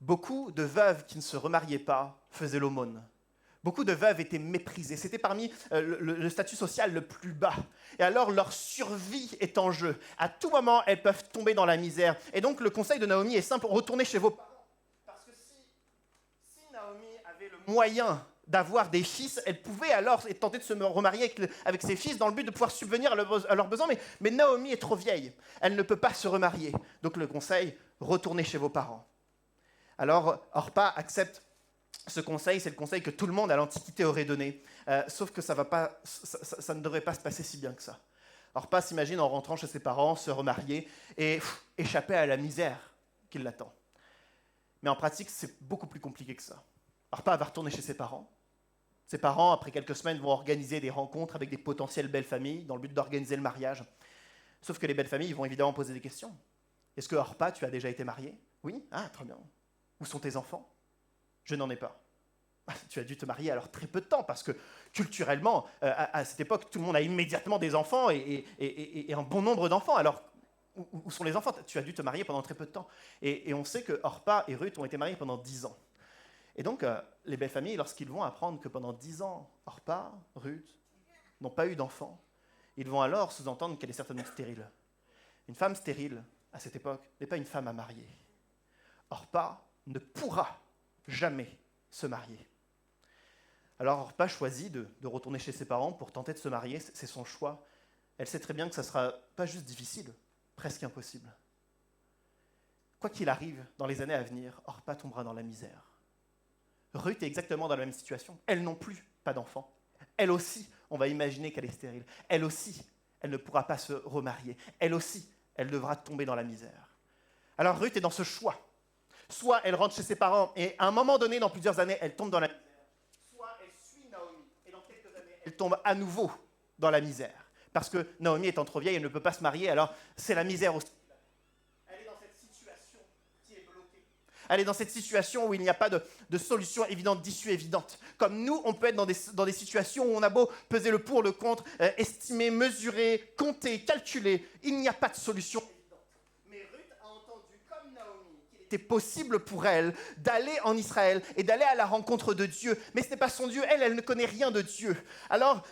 Beaucoup de veuves qui ne se remariaient pas faisaient l'aumône. Beaucoup de veuves étaient méprisées. C'était parmi le statut social le plus bas. Et alors, leur survie est en jeu. À tout moment, elles peuvent tomber dans la misère. Et donc, le conseil de Naomi est simple, retournez chez vos parents. Parce que si Naomi avait le moyen d'avoir des fils, elle pouvait alors tenter de se remarier avec ses fils dans le but de pouvoir subvenir à leurs besoins. Mais Naomi est trop vieille. Elle ne peut pas se remarier. Donc, le conseil, retournez chez vos parents. Alors, Orpa accepte ce conseil, c'est le conseil que tout le monde à l'Antiquité aurait donné, sauf que ça ne devrait pas se passer si bien que ça. Orpa s'imagine en rentrant chez ses parents, se remarier et échapper à la misère qui l'attend. Mais en pratique, c'est beaucoup plus compliqué que ça. Orpa va retourner chez ses parents. Ses parents, après quelques semaines, vont organiser des rencontres avec des potentielles belles familles dans le but d'organiser le mariage. Sauf que les belles familles vont évidemment poser des questions. Est-ce que Orpa, tu as déjà été mariée ? Oui ? Ah, très bien. Où sont tes enfants ? Je n'en ai pas. Tu as dû te marier alors très peu de temps, parce que culturellement, à cette époque, tout le monde a immédiatement des enfants et un bon nombre d'enfants. Alors, où sont les enfants ? Tu as dû te marier pendant très peu de temps. Et on sait que Orpa et Ruth ont été mariés pendant 10 ans. Et donc, les belles familles, lorsqu'ils vont apprendre que pendant 10 ans, Orpa, Ruth n'ont pas eu d'enfants, ils vont alors sous-entendre qu'elle est certainement stérile. Une femme stérile, à cette époque, n'est pas une femme à marier. Orpa ne pourra jamais se marier. Alors Orpa choisit de retourner chez ses parents pour tenter de se marier, c'est son choix. Elle sait très bien que ça ne sera pas juste difficile, presque impossible. Quoi qu'il arrive, dans les années à venir, Orpa tombera dans la misère. Ruth est exactement dans la même situation. Elle non plus, pas d'enfant. Elle aussi, on va imaginer qu'elle est stérile. Elle aussi, elle ne pourra pas se remarier. Elle aussi, elle devra tomber dans la misère. Alors Ruth est dans ce choix. Soit elle rentre chez ses parents et à un moment donné, dans plusieurs années, elle tombe dans la misère. Soit elle suit Naomi et dans quelques années, elle tombe à nouveau dans la misère. Parce que Naomi étant trop vieille, elle ne peut pas se marier, alors c'est la misère aussi. Elle est dans cette situation qui est bloquée. Elle est dans cette situation où il n'y a pas de solution évidente, d'issue évidente. Comme nous, on peut être dans des situations où on a beau peser le pour, le contre, estimer, mesurer, compter, calculer, il n'y a pas de solution évidente. Mais Ruth a entendu, comme Naomi, qu'il était possible pour elle d'aller en Israël et d'aller à la rencontre de Dieu. Mais ce n'est pas son Dieu, elle ne connaît rien de Dieu. Alors,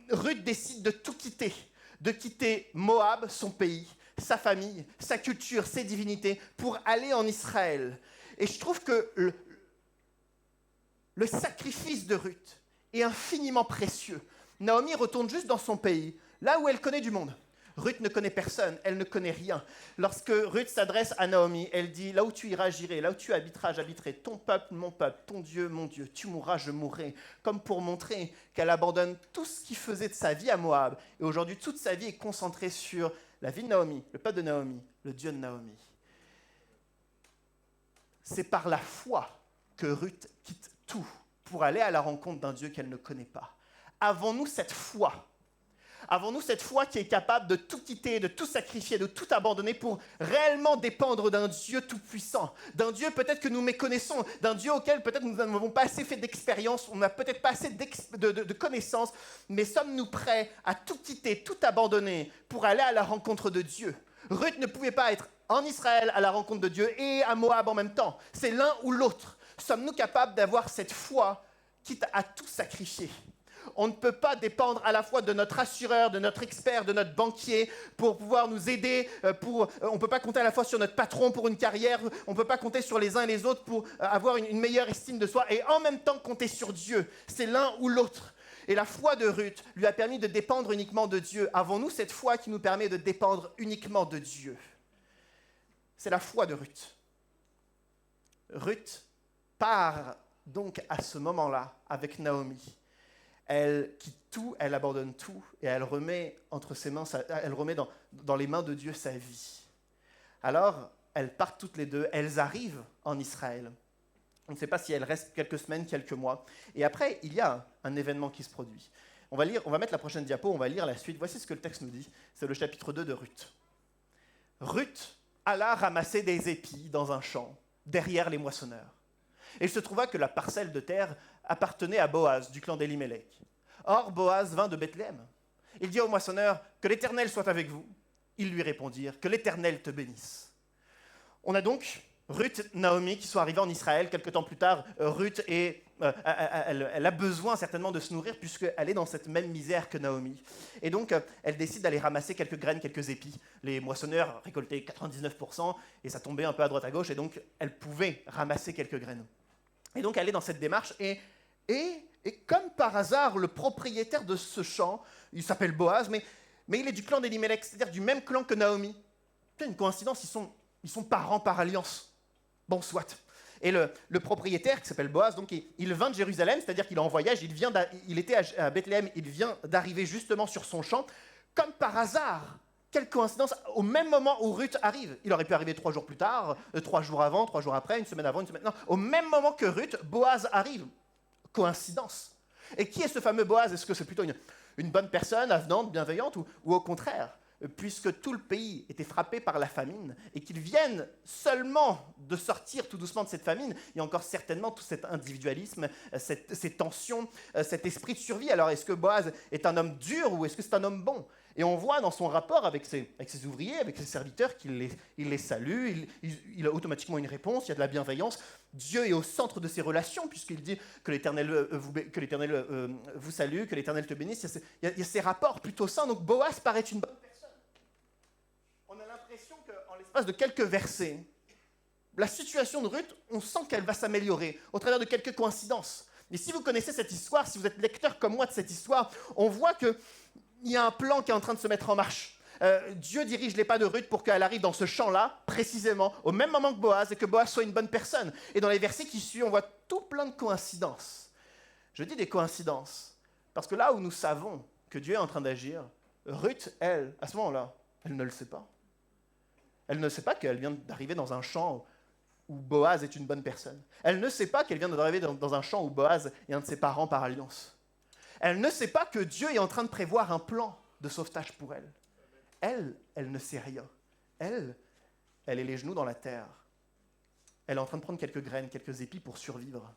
Ruth décide de tout quitter, de quitter Moab, son pays, sa famille, sa culture, ses divinités, pour aller en Israël. Et je trouve que le sacrifice de Ruth est infiniment précieux. Naomi retourne juste dans son pays, là où elle connaît du monde. Ruth ne connaît personne, elle ne connaît rien. Lorsque Ruth s'adresse à Naomi, elle dit « Là où tu iras, j'irai. Là où tu habiteras, j'habiterai. Ton peuple, ton Dieu, mon Dieu. Tu mourras, je mourrai. » Comme pour montrer qu'elle abandonne tout ce qui faisait de sa vie à Moab. Et aujourd'hui, toute sa vie est concentrée sur la vie de Naomi, le peuple de Naomi, le Dieu de Naomi. C'est par la foi que Ruth quitte tout pour aller à la rencontre d'un Dieu qu'elle ne connaît pas. Avons-nous cette foi ? Avons-nous cette foi qui est capable de tout quitter, de tout sacrifier, de tout abandonner pour réellement dépendre d'un Dieu tout-puissant, d'un Dieu peut-être que nous méconnaissons, d'un Dieu auquel peut-être nous n'avons pas assez fait d'expérience, on n'a peut-être pas assez de connaissances, mais sommes-nous prêts à tout quitter, tout abandonner pour aller à la rencontre de Dieu ? Ruth ne pouvait pas être en Israël à la rencontre de Dieu et à Moab en même temps. C'est l'un ou l'autre. Sommes-nous capables d'avoir cette foi quitte à tout sacrifier ? On ne peut pas dépendre à la fois de notre assureur, de notre expert, de notre banquier pour pouvoir nous aider. On ne peut pas compter à la fois sur notre patron pour une carrière. On ne peut pas compter sur les uns et les autres pour avoir une meilleure estime de soi. Et en même temps compter sur Dieu. C'est l'un ou l'autre. Et la foi de Ruth lui a permis de dépendre uniquement de Dieu. Avons-nous cette foi qui nous permet de dépendre uniquement de Dieu ? C'est la foi de Ruth. Ruth part donc à ce moment-là avec Naomi. Elle quitte tout, elle abandonne tout et elle remet entre ses mains, elle remet dans les mains de Dieu sa vie. Alors, elles partent toutes les deux, elles arrivent en Israël. On ne sait pas si elles restent quelques semaines, quelques mois. Et après, il y a un événement qui se produit. On va mettre la prochaine diapo, on va lire la suite. Voici ce que le texte nous dit. C'est le chapitre 2 de Ruth. Ruth alla ramasser des épis dans un champ, derrière les moissonneurs. Et il se trouva que la parcelle de terre appartenait à Boaz, du clan d'Elimelech. Or, Boaz vint de Bethléem. Il dit au moissonneur, « Que l'Éternel soit avec vous. » Ils lui répondirent, « Que l'Éternel te bénisse. » On a donc Ruth, Naomi, qui sont arrivés en Israël. Quelque temps plus tard, Ruth, elle a besoin certainement de se nourrir puisqu'elle est dans cette même misère que Naomi. Et donc, elle décide d'aller ramasser quelques graines, quelques épis. Les moissonneurs récoltaient 99% et ça tombait un peu à droite à gauche. Et donc, elle pouvait ramasser quelques graines. Et donc, elle est dans cette démarche et comme par hasard, le propriétaire de ce champ, il s'appelle Boaz, mais il est du clan d'Elimelech, c'est-à-dire du même clan que Naomi. C'est une coïncidence, ils sont parents par alliance. Bon, soit. Et le propriétaire, qui s'appelle Boaz, donc il vint de Jérusalem, c'est-à-dire qu'il est en voyage, il était à Bethléem, il vient d'arriver justement sur son champ. Comme par hasard, quelle coïncidence, au même moment où Ruth arrive. Il aurait pu arriver 3 jours plus tard, 3 jours avant, 3 jours après, une semaine avant, une semaine... Non, au même moment que Ruth, Boaz arrive. Coïncidence. Et qui est ce fameux Boaz ? Est-ce que c'est plutôt une bonne personne, avenante, bienveillante, ou au contraire, puisque tout le pays était frappé par la famine, et qu'ils viennent seulement de sortir tout doucement de cette famine, il y a encore certainement tout cet individualisme, ces tensions, cet esprit de survie. Alors, est-ce que Boaz est un homme dur, ou est-ce que c'est un homme bon ? Et on voit dans son rapport avec ses ouvriers, avec ses serviteurs, qu'il les salue, il a automatiquement une réponse, il y a de la bienveillance. Dieu est au centre de ses relations, puisqu'il dit que l'Éternel vous salue, que l'Éternel te bénisse. Il y a ces rapports plutôt sains, donc Boaz paraît une bonne personne. On a l'impression qu'en l'espace de quelques versets, la situation de Ruth, on sent qu'elle va s'améliorer au travers de quelques coïncidences. Et si vous connaissez cette histoire, si vous êtes lecteur comme moi de cette histoire, on voit qu'il y a un plan qui est en train de se mettre en marche. Dieu dirige les pas de Ruth pour qu'elle arrive dans ce champ-là, précisément, au même moment que Boaz, et que Boaz soit une bonne personne. Et dans les versets qui suivent, on voit tout plein de coïncidences. Je dis des coïncidences, parce que là où nous savons que Dieu est en train d'agir, Ruth, elle, à ce moment-là, elle ne le sait pas. Elle ne sait pas qu'elle vient d'arriver dans un champ où Boaz est une bonne personne. Elle ne sait pas qu'elle vient d'arriver dans un champ où Boaz est un de ses parents par alliance. Elle ne sait pas que Dieu est en train de prévoir un plan de sauvetage pour elle. Elle ne sait rien. Elle est les genoux dans la terre. elle est en train de prendre quelques graines, quelques épis pour survivre.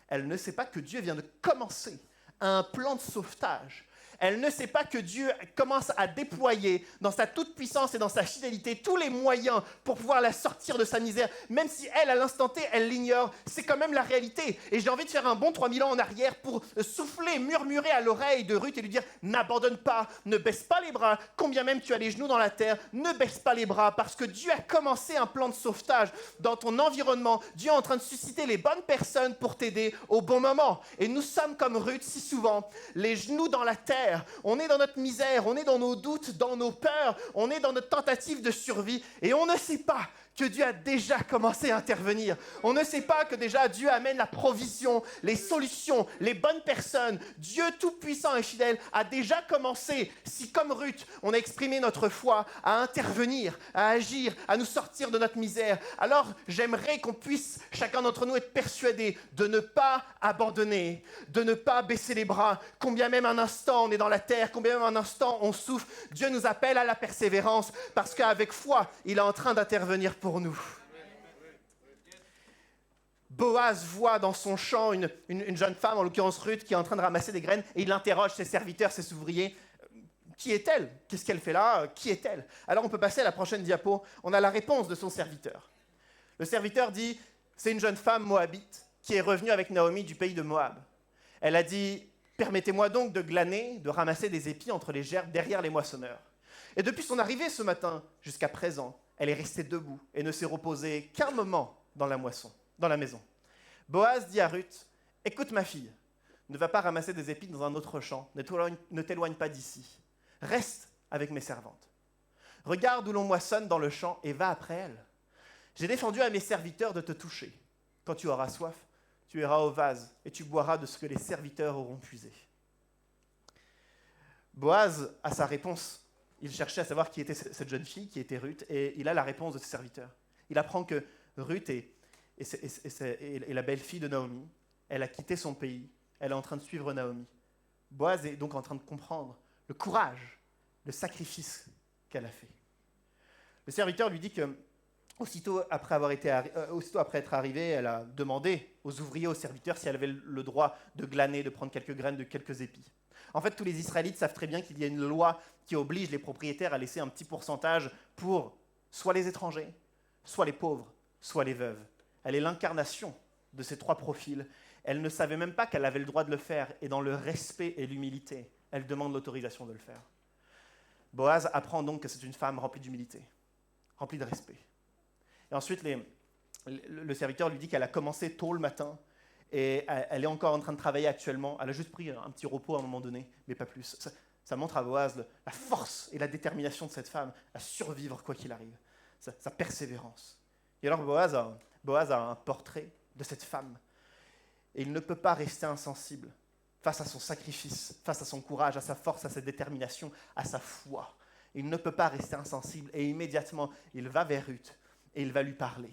Elle ne sait pas que Dieu vient de commencer un plan de sauvetage. Elle ne sait pas que Dieu commence à déployer dans sa toute-puissance et dans sa fidélité tous les moyens pour pouvoir la sortir de sa misère. Même si elle, à l'instant T, elle l'ignore, c'est quand même la réalité. Et j'ai envie de faire un bond 3000 ans en arrière pour souffler, murmurer à l'oreille de Ruth et lui dire « N'abandonne pas, ne baisse pas les bras, combien même tu as les genoux dans la terre, ne baisse pas les bras, parce que Dieu a commencé un plan de sauvetage dans ton environnement. Dieu est en train de susciter les bonnes personnes pour t'aider au bon moment. » Et nous sommes comme Ruth si souvent, les genoux dans la terre. On est dans notre misère, on est dans nos doutes, dans nos peurs, on est dans notre tentative de survie et on ne sait pas que Dieu a déjà commencé à intervenir. On ne sait pas que déjà Dieu amène la provision, les solutions, les bonnes personnes. Dieu tout-puissant et fidèle a déjà commencé, si comme Ruth, on a exprimé notre foi, à intervenir, à agir, à nous sortir de notre misère. Alors j'aimerais qu'on puisse, chacun d'entre nous, être persuadé de ne pas abandonner, de ne pas baisser les bras. Combien même un instant on est dans la terre, combien même un instant on souffre, Dieu nous appelle à la persévérance parce qu'avec foi, il est en train d'intervenir pour nous. Boaz voit dans son champ une jeune femme, en l'occurrence Ruth, qui est en train de ramasser des graines et il interroge ses serviteurs, ses ouvriers. Qui est-elle? Qu'est-ce qu'elle fait là? Qui est-elle? Alors on peut passer à la prochaine diapo. On a la réponse de son serviteur. Le serviteur dit, c'est une jeune femme moabite qui est revenue avec Naomi du pays de Moab. Elle a dit, permettez-moi donc de glaner, de ramasser des épis entre les gerbes derrière les moissonneurs. Et depuis son arrivée ce matin jusqu'à présent, elle est restée debout et ne s'est reposée qu'un moment dans la moisson, dans la maison. Boaz dit à Ruth, « Écoute ma fille, ne va pas ramasser des épis dans un autre champ, ne t'éloigne pas d'ici. Reste avec mes servantes. Regarde où l'on moissonne dans le champ et va après elle. J'ai défendu à mes serviteurs de te toucher. Quand tu auras soif, tu iras au vase et tu boiras de ce que les serviteurs auront puisé. » Boaz a sa réponse. Il cherchait à savoir qui était cette jeune fille, qui était Ruth, et il a la réponse de ses serviteurs. Il apprend que Ruth est la belle-fille de Naomi. Elle a quitté son pays. Elle est en train de suivre Naomi. Boaz est donc en train de comprendre le courage, le sacrifice qu'elle a fait. Le serviteur lui dit que, aussitôt après être arrivée, elle a demandé aux ouvriers, aux serviteurs, si elle avait le droit de glaner, de prendre quelques graines, de quelques épis. En fait, tous les Israélites savent très bien qu'il y a une loi qui oblige les propriétaires à laisser un petit pourcentage pour soit les étrangers, soit les pauvres, soit les veuves. Elle est l'incarnation de ces trois profils. Elle ne savait même pas qu'elle avait le droit de le faire, et dans le respect et l'humilité, elle demande l'autorisation de le faire. Boaz apprend donc que c'est une femme remplie d'humilité, remplie de respect. Et ensuite, le serviteur lui dit qu'elle a commencé tôt le matin, et elle est encore en train de travailler actuellement. Elle a juste pris un petit repos à un moment donné, mais pas plus. Ça montre à Boaz la force et la détermination de cette femme à survivre quoi qu'il arrive, sa persévérance. Et alors Boaz a un portrait de cette femme. Et il ne peut pas rester insensible face à son sacrifice, face à son courage, à sa force, à sa détermination, à sa foi. Il ne peut pas rester insensible. Et immédiatement, il va vers Ruth et il va lui parler.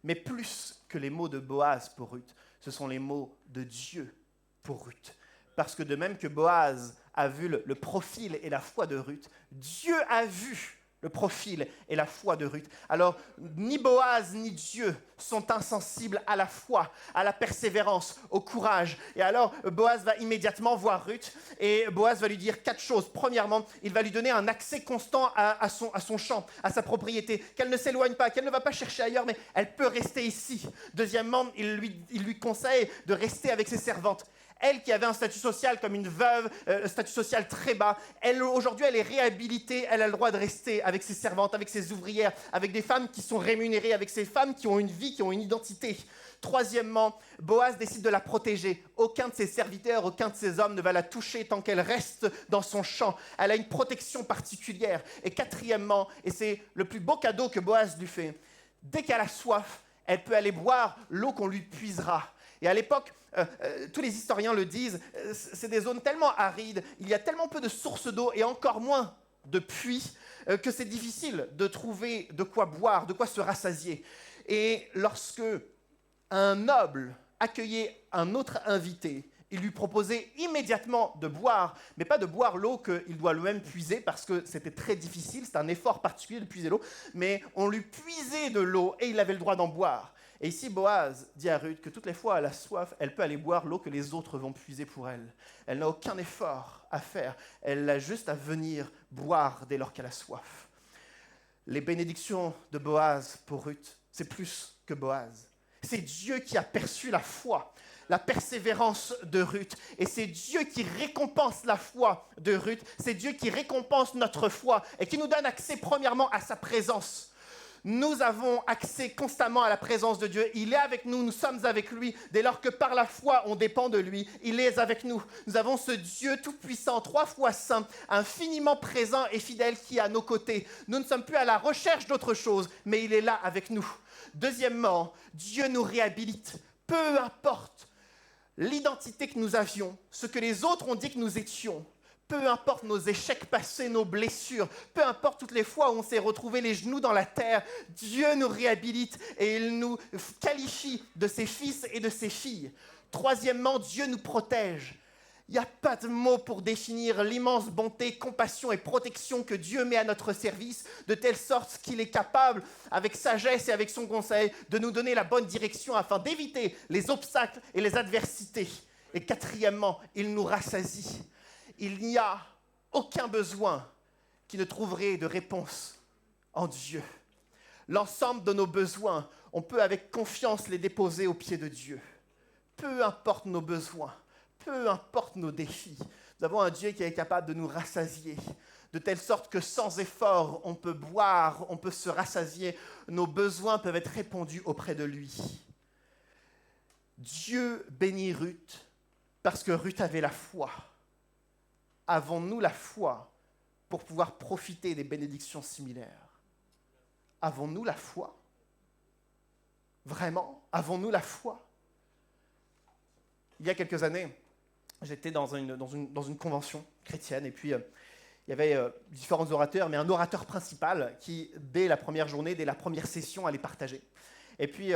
Mais plus que les mots de Boaz pour Ruth, ce sont les mots de Dieu pour Ruth. Parce que de même que Boaz a vu le profil et la foi de Ruth, Dieu a vu le profil et la foi de Ruth. Alors, ni Boaz ni Dieu sont insensibles à la foi, à la persévérance, au courage. Et alors, Boaz va immédiatement voir Ruth et Boaz va lui dire 4 choses. Premièrement, il va lui donner un accès constant à son champ, à sa propriété, qu'elle ne s'éloigne pas, qu'elle ne va pas chercher ailleurs, mais elle peut rester ici. Deuxièmement, il lui conseille de rester avec ses servantes. Elle qui avait un statut social comme une veuve, un statut social très bas, aujourd'hui elle est réhabilitée, elle a le droit de rester avec ses servantes, avec ses ouvrières, avec des femmes qui sont rémunérées, avec ces femmes qui ont une vie, qui ont une identité. Troisièmement, Boaz décide de la protéger. Aucun de ses serviteurs, aucun de ses hommes ne va la toucher tant qu'elle reste dans son champ. Elle a une protection particulière. Et quatrièmement, et c'est le plus beau cadeau que Boaz lui fait, dès qu'elle a soif, elle peut aller boire l'eau qu'on lui puisera. Et à l'époque, tous les historiens le disent, c'est des zones tellement arides, il y a tellement peu de sources d'eau et encore moins de puits que c'est difficile de trouver de quoi boire, de quoi se rassasier. Et lorsque un noble accueillait un autre invité, il lui proposait immédiatement de boire, mais pas de boire l'eau qu'il doit lui-même puiser, parce que c'était très difficile, c'était un effort particulier de puiser l'eau, mais on lui puisait de l'eau et il avait le droit d'en boire. Et ici, Boaz dit à Ruth que toutes les fois elle a soif, elle peut aller boire l'eau que les autres vont puiser pour elle. Elle n'a aucun effort à faire, elle a juste à venir boire dès lors qu'elle a soif. Les bénédictions de Boaz pour Ruth, c'est plus que Boaz. C'est Dieu qui a perçu la foi, la persévérance de Ruth. Et c'est Dieu qui récompense la foi de Ruth. C'est Dieu qui récompense notre foi et qui nous donne accès premièrement à sa présence. Nous avons accès constamment à la présence de Dieu. Il est avec nous, nous sommes avec lui. Dès lors que par la foi, on dépend de lui, il est avec nous. Nous avons ce Dieu tout-puissant, 3 fois saint, infiniment présent et fidèle qui est à nos côtés. Nous ne sommes plus à la recherche d'autre chose, mais il est là avec nous. Deuxièmement, Dieu nous réhabilite. Peu importe l'identité que nous avions, ce que les autres ont dit que nous étions, peu importe nos échecs passés, nos blessures, peu importe toutes les fois où on s'est retrouvé les genoux dans la terre, Dieu nous réhabilite et il nous qualifie de ses fils et de ses filles. Troisièmement, Dieu nous protège. Il n'y a pas de mots pour définir l'immense bonté, compassion et protection que Dieu met à notre service, de telle sorte qu'il est capable, avec sagesse et avec son conseil, de nous donner la bonne direction afin d'éviter les obstacles et les adversités. Et quatrièmement, il nous rassasie. Il n'y a aucun besoin qui ne trouverait de réponse en Dieu. L'ensemble de nos besoins, on peut avec confiance les déposer aux pieds de Dieu. Peu importe nos besoins, peu importe nos défis, nous avons un Dieu qui est capable de nous rassasier, de telle sorte que sans effort, on peut boire, on peut se rassasier, nos besoins peuvent être répondus auprès de lui. Dieu bénit Ruth parce que Ruth avait la foi. Avons-nous la foi pour pouvoir profiter des bénédictions similaires? Avons-nous la foi? Vraiment? Avons-nous la foi? Il y a quelques années, j'étais dans une convention chrétienne et puis il y avait différents orateurs, mais un orateur principal qui, dès la première journée, dès la première session, allait partager. Et puis,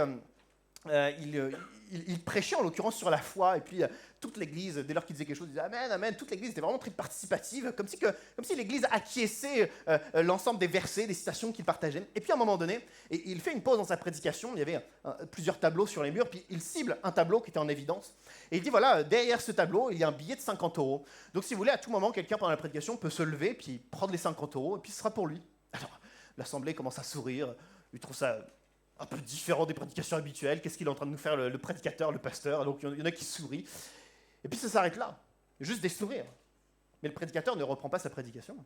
il prêchait en l'occurrence sur la foi, et puis toute l'église, dès lors qu'il disait quelque chose, il disait Amen, Amen. Toute l'église était vraiment très participative, comme si l'église acquiesçait l'ensemble des versets, des citations qu'il partageait. Et puis à un moment donné, il fait une pause dans sa prédication, il y avait plusieurs tableaux sur les murs, puis il cible un tableau qui était en évidence, et il dit voilà, derrière ce tableau, il y a un billet de 50 €. Donc si vous voulez, à tout moment, quelqu'un pendant la prédication peut se lever, puis prendre les 50 €, et puis ce sera pour lui. Alors, l'assemblée commence à sourire, il trouve ça un peu différent des prédications habituelles. Qu'est-ce qu'il est en train de nous faire, le prédicateur, le pasteur? Donc il y en a qui sourient. Et puis ça s'arrête là. Juste des sourires. Mais le prédicateur ne reprend pas sa prédication.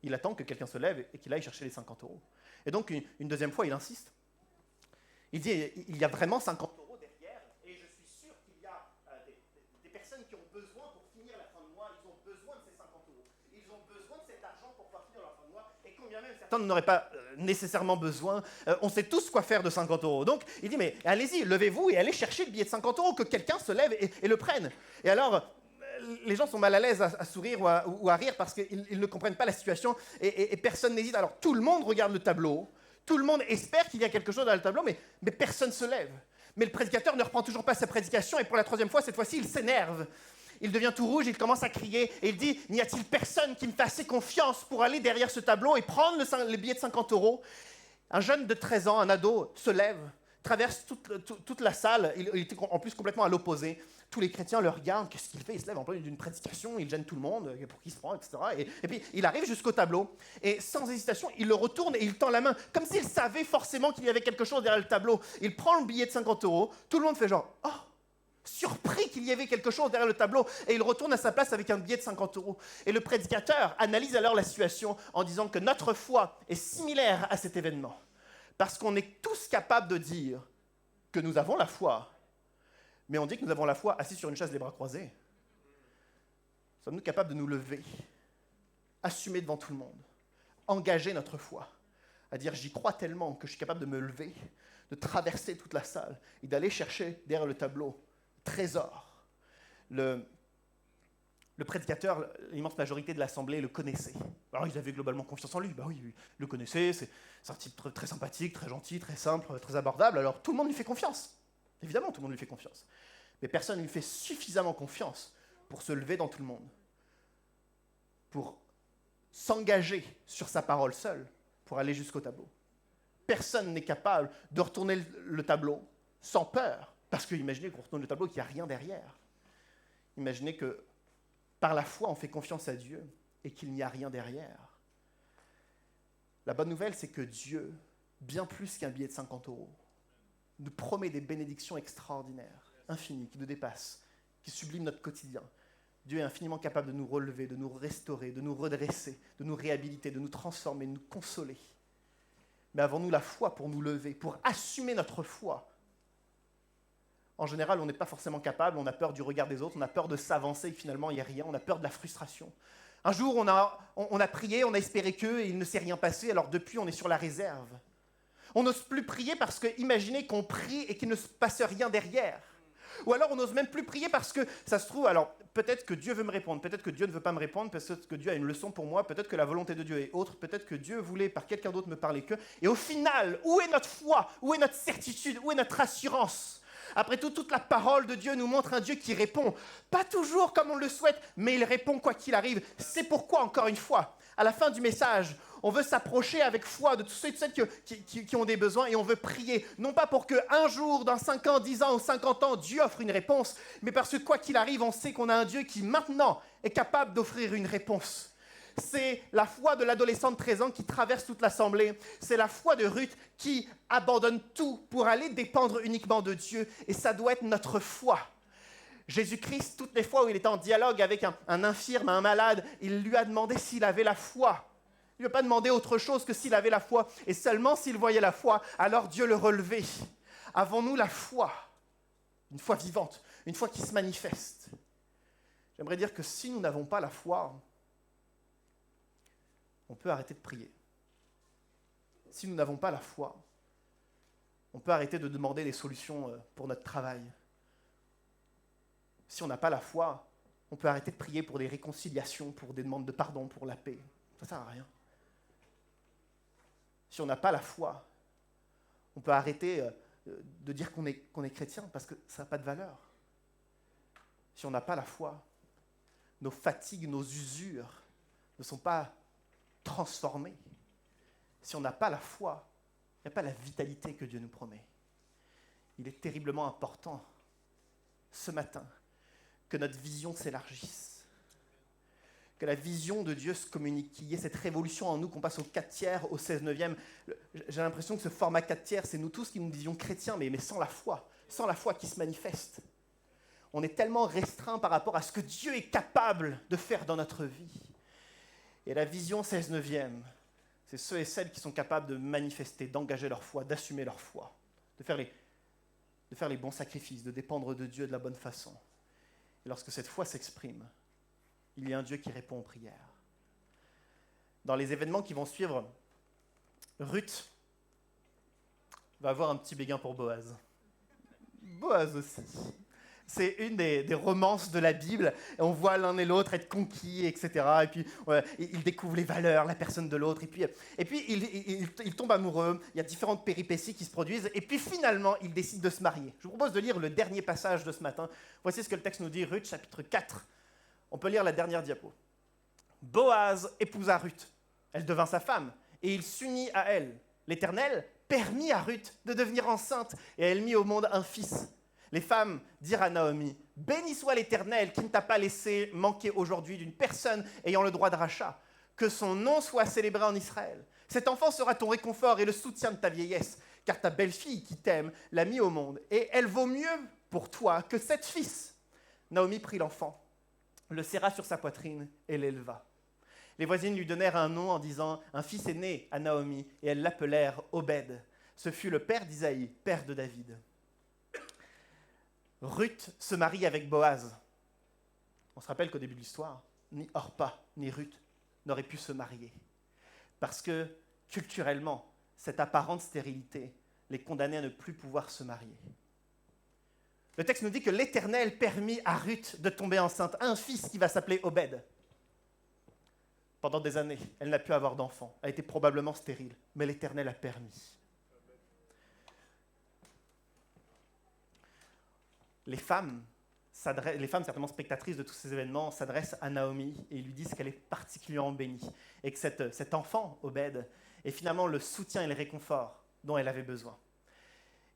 Il attend que quelqu'un se lève et qu'il aille chercher les 50 €. Et donc une deuxième fois, il insiste. Il dit, il y a vraiment 50 € derrière, et je suis sûr qu'il y a des personnes qui ont besoin pour finir la fin de mois, ils ont besoin de ces 50 €. Ils ont besoin de cet argent pour pouvoir finir la fin de mois, et combien même certains n'en auraient pas nécessairement besoin, on sait tous quoi faire de 50 €. Donc il dit, mais allez-y, levez-vous et allez chercher le billet de 50 €, que quelqu'un se lève et le prenne. Et alors, les gens sont mal à l'aise à sourire ou à rire parce qu'ils ne comprennent pas la situation et personne n'hésite. Alors tout le monde regarde le tableau, tout le monde espère qu'il y a quelque chose dans le tableau, mais personne ne se lève. Mais le prédicateur ne reprend toujours pas sa prédication et pour la troisième fois, cette fois-ci, il s'énerve. Il devient tout rouge, il commence à crier et il dit « N'y a-t-il personne qui me fait assez confiance pour aller derrière ce tableau et prendre le billet de 50 €? » Un jeune de 13 ans, un ado, se lève, traverse toute la salle, il était en plus complètement à l'opposé. Tous les chrétiens le regardent, qu'est-ce qu'il fait? Il se lève en plein d'une prédication, il gêne tout le monde, pour qui il se prend, etc. Et puis il arrive jusqu'au tableau, et sans hésitation, il le retourne et il tend la main, comme s'il savait forcément qu'il y avait quelque chose derrière le tableau. Il prend le billet de 50 €, tout le monde fait genre « Oh !» surpris qu'il y avait quelque chose derrière le tableau, et il retourne à sa place avec un billet de 50 €. Et le prédicateur analyse alors la situation en disant que notre foi est similaire à cet événement, parce qu'on est tous capables de dire que nous avons la foi, mais on dit que nous avons la foi assis sur une chaise les bras croisés. Sommes-nous capables de nous lever, assumer devant tout le monde, engager notre foi, à dire j'y crois tellement que je suis capable de me lever, de traverser toute la salle et d'aller chercher derrière le tableau trésor. Le prédicateur, l'immense majorité de l'assemblée le connaissait. Alors ils avaient globalement confiance en lui. Bah oui, il le connaissait, c'est un type très, très sympathique, très gentil, très simple, très abordable. Alors tout le monde lui fait confiance. Évidemment, tout le monde lui fait confiance. Mais personne ne lui fait suffisamment confiance pour se lever dans tout le monde, pour s'engager sur sa parole seule, pour aller jusqu'au tableau. personne n'est capable de retourner le tableau sans peur. Parce que imaginez qu'on retourne le tableau et qu'il n'y a rien derrière. Imaginez que par la foi, on fait confiance à Dieu et qu'il n'y a rien derrière. La bonne nouvelle, c'est que Dieu, bien plus qu'un billet de 50 €, nous promet des bénédictions extraordinaires, infinies, qui nous dépassent, qui subliment notre quotidien. Dieu est infiniment capable de nous relever, de nous restaurer, de nous redresser, de nous réhabiliter, de nous transformer, de nous consoler. Mais avons-nous la foi pour nous lever, pour assumer notre foi? En général, on n'est pas forcément capable, on a peur du regard des autres, on a peur de s'avancer et finalement il n'y a rien, on a peur de la frustration. Un jour, on a prié, on a espéré et il ne s'est rien passé, alors depuis, on est sur la réserve. On n'ose plus prier parce que, imaginez qu'on prie et qu'il ne se passe rien derrière. Ou alors on n'ose même plus prier parce que, ça se trouve, alors peut-être que Dieu veut me répondre, peut-être que Dieu ne veut pas me répondre, peut-être que Dieu a une leçon pour moi, peut-être que la volonté de Dieu est autre, peut-être que Dieu voulait par quelqu'un d'autre me parler qu'eux. Et au final, où est notre foi? Où est notre certitude? Où est notre assurance? Après tout, toute la parole de Dieu nous montre un Dieu qui répond, pas toujours comme on le souhaite, mais il répond quoi qu'il arrive. C'est pourquoi, encore une fois, à la fin du message, on veut s'approcher avec foi de tous ceux et celles qui ont des besoins et on veut prier, non pas pour qu'un jour, dans 5 ans, 10 ans ou 50 ans, Dieu offre une réponse, mais parce que quoi qu'il arrive, on sait qu'on a un Dieu qui maintenant est capable d'offrir une réponse. C'est la foi de l'adolescent de 13 ans qui traverse toute l'assemblée. C'est la foi de Ruth qui abandonne tout pour aller dépendre uniquement de Dieu. Et ça doit être notre foi. Jésus-Christ, toutes les fois où il était en dialogue avec un infirme, un malade, il lui a demandé s'il avait la foi. Il ne lui a pas demandé autre chose que s'il avait la foi. Et seulement s'il voyait la foi, alors Dieu le relevait. Avons-nous la foi? Une foi vivante, une foi qui se manifeste. J'aimerais dire que si nous n'avons pas la foi, on peut arrêter de prier. Si nous n'avons pas la foi, on peut arrêter de demander des solutions pour notre travail. Si on n'a pas la foi, on peut arrêter de prier pour des réconciliations, pour des demandes de pardon, pour la paix. Ça ne sert à rien. Si on n'a pas la foi, on peut arrêter de dire qu'on est chrétien parce que ça n'a pas de valeur. Si on n'a pas la foi, nos fatigues, nos usures ne sont pas transformées. Si on n'a pas la foi, il n'y a pas la vitalité que Dieu nous promet. Il est terriblement important, ce matin, que notre vision s'élargisse, que la vision de Dieu se communique, qu'il y ait cette révolution en nous, qu'on passe au 4/3, au 16/9. J'ai l'impression que ce format 4/3, c'est nous tous qui nous disions chrétiens, mais sans la foi qui se manifeste. On est tellement restreint par rapport à ce que Dieu est capable de faire dans notre vie. Et la vision 16/9, c'est ceux et celles qui sont capables de manifester, d'engager leur foi, d'assumer leur foi, de faire les bons sacrifices, de dépendre de Dieu de la bonne façon. Et lorsque cette foi s'exprime, il y a un Dieu qui répond aux prières. Dans les événements qui vont suivre, Ruth va avoir un petit béguin pour Boaz. Boaz aussi. C'est une des romances de la Bible. Et on voit l'un et l'autre être conquis, etc. Et puis, ils découvrent les valeurs, la personne de l'autre. Et puis ils tombent amoureux. Il y a différentes péripéties qui se produisent. Et puis, finalement, ils décident de se marier. Je vous propose de lire le dernier passage de ce matin. Voici ce que le texte nous dit, Ruth, chapitre 4. On peut lire la dernière diapo. Boaz épousa Ruth. Elle devint sa femme. Et il s'unit à elle. L'Éternel permit à Ruth de devenir enceinte. Et elle mit au monde un fils. Les femmes dirent à Naomi, « Béni soit l'Éternel qui ne t'a pas laissé manquer aujourd'hui d'une personne ayant le droit de rachat. Que son nom soit célébré en Israël. Cet enfant sera ton réconfort et le soutien de ta vieillesse, car ta belle-fille qui t'aime l'a mis au monde, et elle vaut mieux pour toi que 7 fils. » Naomi prit l'enfant, le serra sur sa poitrine et l'éleva. Les voisines lui donnèrent un nom en disant, « Un fils est né à Naomi, et elles l'appelèrent Obed. Ce fut le père d'Isaïe, père de David. » Ruth se marie avec Boaz. On se rappelle qu'au début de l'histoire, ni Orpa, ni Ruth n'auraient pu se marier. Parce que, culturellement, cette apparente stérilité les condamnait à ne plus pouvoir se marier. Le texte nous dit que l'Éternel permit à Ruth de tomber enceinte, un fils qui va s'appeler Obed. Pendant des années, elle n'a pu avoir d'enfant. Elle était probablement stérile, mais l'Éternel a permis. Les femmes, certainement spectatrices de tous ces événements, s'adressent à Naomi et lui disent qu'elle est particulièrement bénie et que cet enfant, Obed, est finalement le soutien et le réconfort dont elle avait besoin.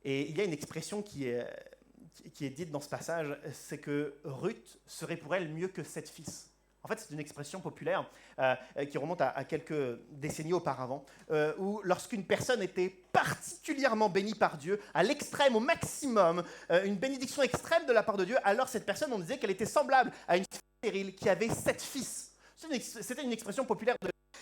Et il y a une expression qui est dite dans ce passage, c'est que Ruth serait pour elle mieux que 7 fils. En fait, c'est une expression populaire qui remonte à quelques décennies auparavant, où lorsqu'une personne était particulièrement bénie par Dieu, à l'extrême, au maximum, une bénédiction extrême de la part de Dieu, alors cette personne, on disait qu'elle était semblable à une fille stérile qui avait 7 fils. C'était une expression populaire.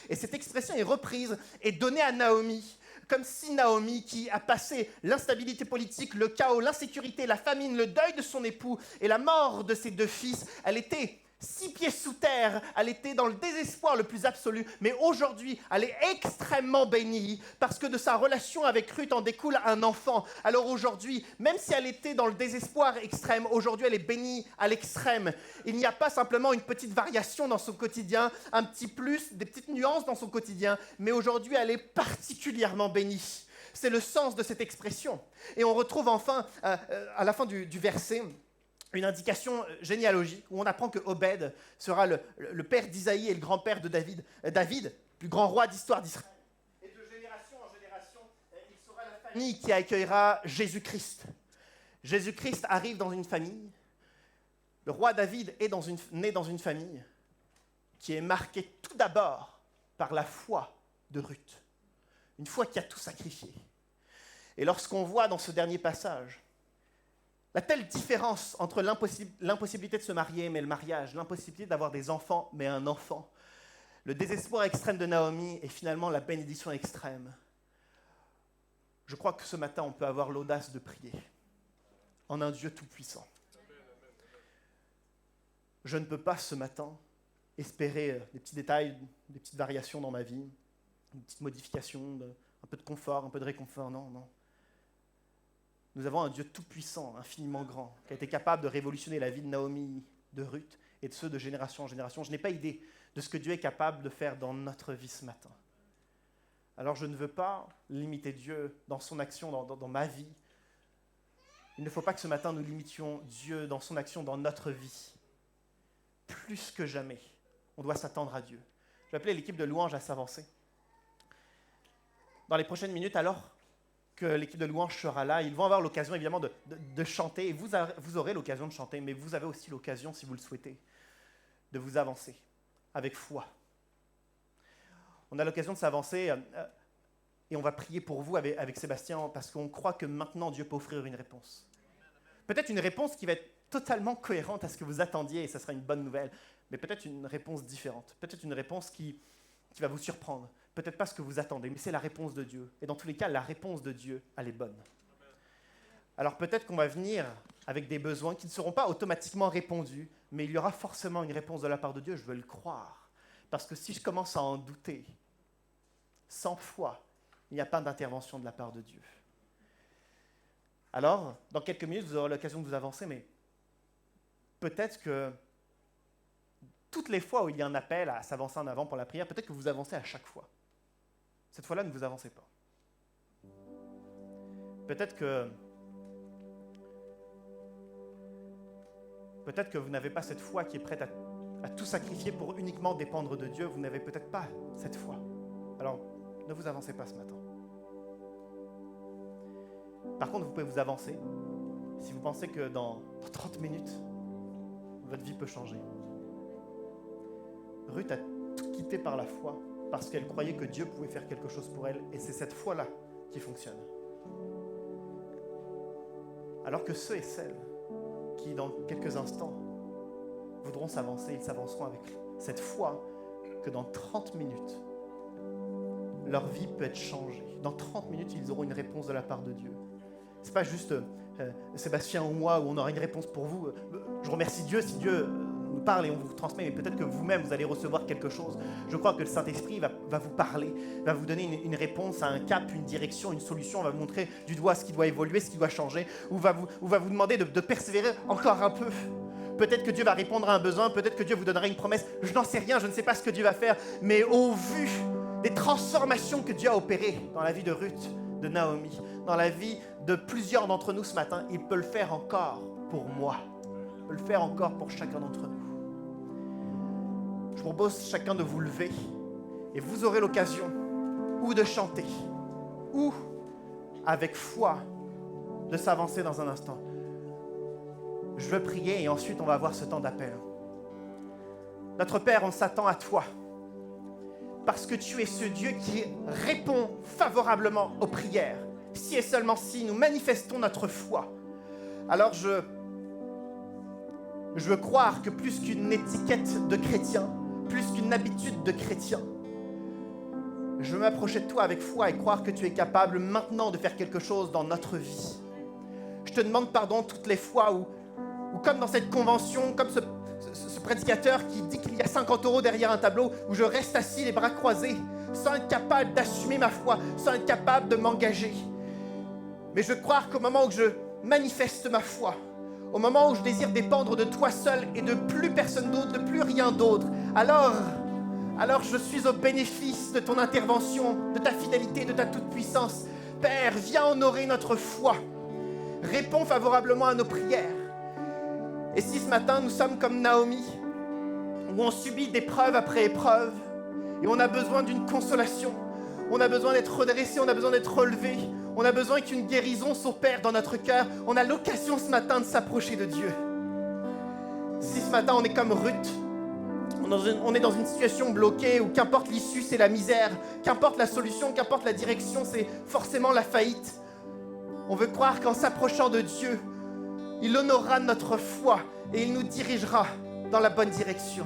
Et cette expression est reprise et donnée à Naomi, comme si Naomi, qui a passé l'instabilité politique, le chaos, l'insécurité, la famine, le deuil de son époux et la mort de ses 2 fils, elle était 6 pieds sous terre, elle était dans le désespoir le plus absolu, mais aujourd'hui, elle est extrêmement bénie parce que de sa relation avec Ruth en découle un enfant. Alors aujourd'hui, même si elle était dans le désespoir extrême, aujourd'hui elle est bénie à l'extrême. Il n'y a pas simplement une petite variation dans son quotidien, un petit plus, des petites nuances dans son quotidien, mais aujourd'hui elle est particulièrement bénie. C'est le sens de cette expression. Et on retrouve enfin, à la fin du verset, une indication généalogique où on apprend que Obed sera le père d'Isaïe et le grand-père de David, plus grand roi d'histoire d'Israël. Et de génération en génération, il sera la famille qui accueillera Jésus-Christ. Jésus-Christ arrive dans une famille. Le roi David est né dans une famille qui est marquée tout d'abord par la foi de Ruth. Une foi qui a tout sacrifié. Et lorsqu'on voit dans ce dernier passage la telle différence entre l'impossibilité de se marier, mais le mariage, l'impossibilité d'avoir des enfants, mais un enfant, le désespoir extrême de Naomi et finalement la bénédiction extrême, je crois que ce matin, on peut avoir l'audace de prier en un Dieu tout-puissant. Je ne peux pas ce matin espérer des petits détails, des petites variations dans ma vie, une petite modification, un peu de confort, un peu de réconfort, non. Nous avons un Dieu tout-puissant, infiniment grand, qui a été capable de révolutionner la vie de Naomi, de Ruth et de ceux de génération en génération. Je n'ai pas idée de ce que Dieu est capable de faire dans notre vie ce matin. Alors je ne veux pas limiter Dieu dans son action, dans ma vie. Il ne faut pas que ce matin nous limitions Dieu dans son action dans notre vie. Plus que jamais, on doit s'attendre à Dieu. Je vais appeler l'équipe de louange à s'avancer. Dans les prochaines minutes, alors que l'équipe de louange sera là, ils vont avoir l'occasion évidemment de chanter, et vous aurez l'occasion de chanter, mais vous avez aussi l'occasion, si vous le souhaitez, de vous avancer avec foi. On a l'occasion de s'avancer et on va prier pour vous avec Sébastien parce qu'on croit que maintenant Dieu peut offrir une réponse. Peut-être une réponse qui va être totalement cohérente à ce que vous attendiez et ça sera une bonne nouvelle, mais peut-être une réponse différente, peut-être une réponse qui va vous surprendre. Peut-être pas ce que vous attendez, mais c'est la réponse de Dieu. Et dans tous les cas, la réponse de Dieu, elle est bonne. Alors peut-être qu'on va venir avec des besoins qui ne seront pas automatiquement répondus, mais il y aura forcément une réponse de la part de Dieu, je veux le croire. Parce que si je commence à en douter, sans foi, il n'y a pas d'intervention de la part de Dieu. Alors, dans quelques minutes, vous aurez l'occasion de vous avancer, mais peut-être que toutes les fois où il y a un appel à s'avancer en avant pour la prière, peut-être que vous avancez à chaque fois. Cette fois-là, ne vous avancez pas. Peut-être que vous n'avez pas cette foi qui est prête à tout sacrifier pour uniquement dépendre de Dieu. Vous n'avez peut-être pas cette foi. Alors, ne vous avancez pas ce matin. Par contre, vous pouvez vous avancer si vous pensez que dans 30 minutes, votre vie peut changer. Ruth a tout quitté par la foi parce qu'elle croyait que Dieu pouvait faire quelque chose pour elle et c'est cette foi-là qui fonctionne. Alors que ceux et celles qui, dans quelques instants, voudront s'avancer, ils s'avanceront avec cette foi que dans 30 minutes, leur vie peut être changée. Dans 30 minutes, ils auront une réponse de la part de Dieu. Ce n'est pas juste Sébastien ou moi où on aura une réponse pour vous. Je remercie Dieu si Dieu nous parle et on vous transmet, mais peut-être que vous-même, vous allez recevoir quelque chose. Je crois que le Saint-Esprit va vous parler, va vous donner une réponse à un cap, une direction, une solution, va vous montrer du doigt ce qui doit évoluer, ce qui doit changer, ou va vous demander de persévérer encore un peu. Peut-être que Dieu va répondre à un besoin, peut-être que Dieu vous donnera une promesse. Je n'en sais rien, je ne sais pas ce que Dieu va faire, mais au vu des transformations que Dieu a opérées dans la vie de Ruth, de Naomi, dans la vie de plusieurs d'entre nous ce matin, il peut le faire encore pour moi. Il peut le faire encore pour chacun d'entre nous. Je propose chacun de vous lever et vous aurez l'occasion ou de chanter ou avec foi, de s'avancer dans un instant. Je veux prier et ensuite on va avoir ce temps d'appel. Notre Père, on s'attend à toi parce que tu es ce Dieu qui répond favorablement aux prières. Si et seulement si nous manifestons notre foi, alors je veux croire que plus qu'une étiquette de chrétien, plus qu'une habitude de chrétien, je veux m'approcher de toi avec foi et croire que tu es capable maintenant de faire quelque chose dans notre vie. Je te demande pardon toutes les fois où comme dans cette convention, comme ce prédicateur qui dit qu'il y a 50 € derrière un tableau, où je reste assis les bras croisés, sans être capable d'assumer ma foi, sans être capable de m'engager. Mais je veux croire qu'au moment où je manifeste ma foi, au moment où je désire dépendre de toi seul et de plus personne d'autre, de plus rien d'autre, alors je suis au bénéfice de ton intervention, de ta fidélité, de ta toute-puissance. Père, viens honorer notre foi. Réponds favorablement à nos prières. Et si ce matin nous sommes comme Naomi, où on subit d'épreuve après épreuve, et on a besoin d'une consolation, on a besoin d'être redressé, on a besoin d'être relevé, on a besoin qu'une guérison s'opère dans notre cœur, on a l'occasion ce matin de s'approcher de Dieu. Si ce matin on est comme Ruth, on est dans une situation bloquée où qu'importe l'issue, c'est la misère, qu'importe la solution, qu'importe la direction, c'est forcément la faillite. On veut croire qu'en s'approchant de Dieu, il honorera notre foi et il nous dirigera dans la bonne direction.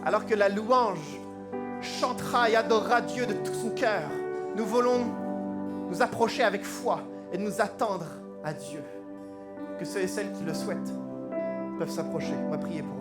Alors que la louange chantera et adorera Dieu de tout son cœur, nous voulons nous approcher avec foi et nous attendre à Dieu. Que ceux et celles qui le souhaitent peuvent s'approcher. On va prier pour eux.